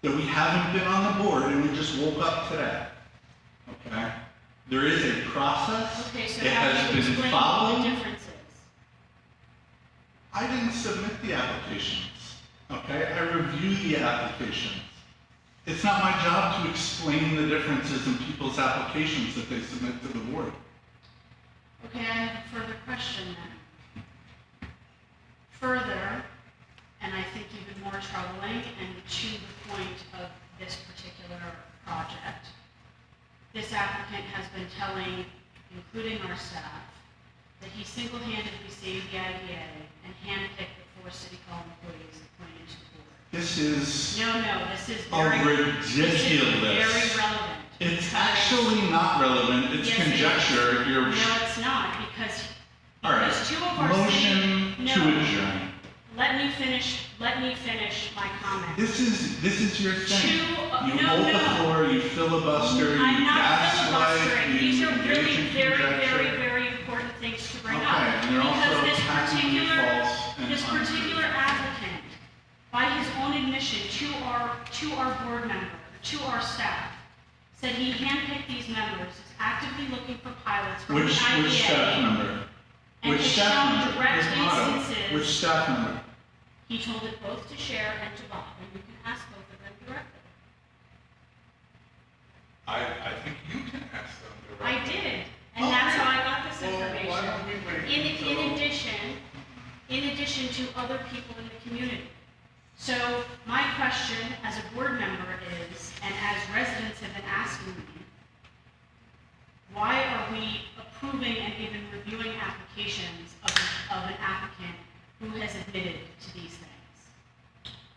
that we haven't been on the board and we just woke up today. Okay? There is a process. Okay, so It how has do you been explain followed. the differences? I didn't submit the applications. Okay, I review the applications. It's not my job to explain the differences in people's applications that they submit to the board. Okay, I have a further question then. Further, and I think even more troubling, and to the point of this particular project, this applicant has been telling, including our staff, that he single-handedly saved the IDA and handpicked the 4 City Hall employees appointed to the board. This is No, this is very, ridiculous. this is very relevant. It's actually not relevant, it's Yes, it is. conjecture. You're, No, it's not, because all right, two of our motion city- to No. adjourn. Let me finish my comment. This is your thing. You No, hold the no. floor, you filibuster, you I'm not gaslight, filibustering. you These are really engage in very, very, conjecture. very important things to bring Okay, up. and you're also Because this patently particular, false and this untrue. particular applicant, by his own admission to our board member, to our staff, said he handpicked these members, is actively looking for pilots from the Which staff IDA, member? and Which has staff shown member? direct Ms. Motto, instances. which staff member? He told it both to Cher and to Bob, and you can ask both of them directly. I think you can ask them I directly. did, and that's how I got this Well, information. why don't we wait In until- addition, in addition to other people in the community. So my question as a board member is, and as residents have been asking me, why are we approving and even reviewing applications of an applicant who has admitted to these things?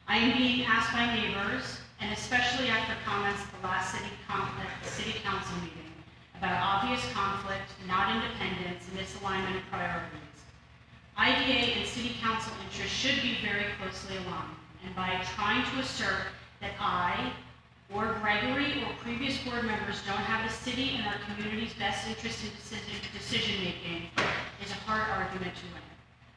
I am being asked by neighbors, and especially after comments at the last city council meeting about obvious conflict, not independence, misalignment of priorities. IDA and city council interests should be very closely aligned, and by trying to assert that I or Gregory or previous board members don't have the city and our community's best interest in decision-making is a hard argument to win.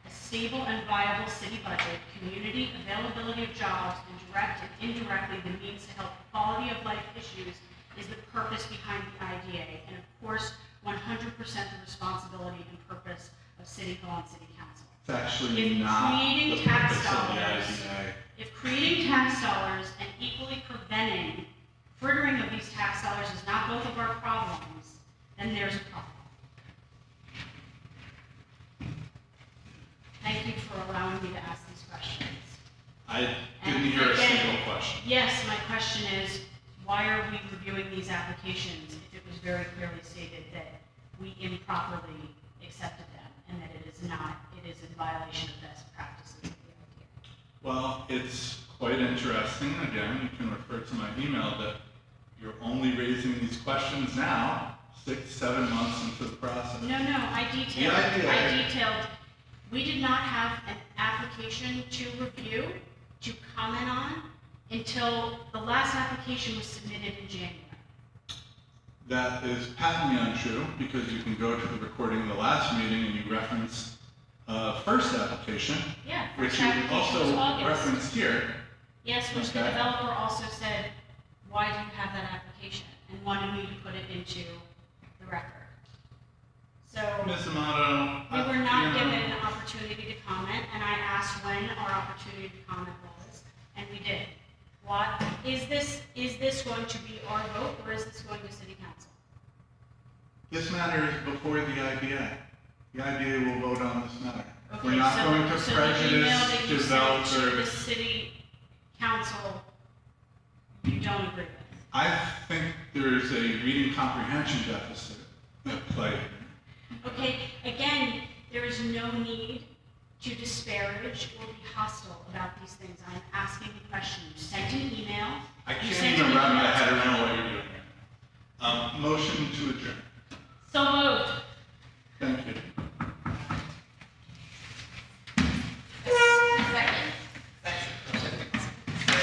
A stable and viable city budget, community availability of jobs, and direct and indirectly the means to help quality of life issues is the purpose behind the IDA, and of course, 100% the responsibility and purpose of City Hall and City Council. It's actually If not creating the tax purpose of the dollars, IDA. if creating tax dollars and equally preventing frittering of these tax dollars is not both of our problems, then there's a problem. Thank you for allowing me to ask these questions. I And didn't hear a again, single question. Yes, my question is, why are we reviewing these applications if it was very clearly stated that we improperly accepted them and that it is in violation of best practices of the IDA? Well, it's quite interesting. Again, you can refer to my email that you're only raising these questions now, 6-7 months into the process. No, I detailed, we did not have an application to review, to comment on, until the last application was submitted in January. That is patently untrue, because you can go to the recording of the last meeting and you referenced first application, Yeah, which first you application was also August. referenced here. Yes, which the Okay. developer also said, why do you have that application? And wanted me to put it into the record. So, Ms. Amato, we were not given an opportunity to comment, and I asked when our opportunity to comment was, and we did. What, is this going to be our vote, or is this going to city council? This matter is before the IBA. The IBA will vote on this matter. Okay, We're not so- going to so the email prejudice that you sent to the developers. city council, you don't agree with? I think there's a reading comprehension deficit at play. Okay, again, there is no need to disparage or be hostile about these things. I'm asking the question. You sent an email. I You can't sent even an wrap my email head to around me. what you're doing here. Motion to adjourn. So moved. Thank you.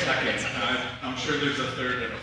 Second. Second. I'm sure there's a third and a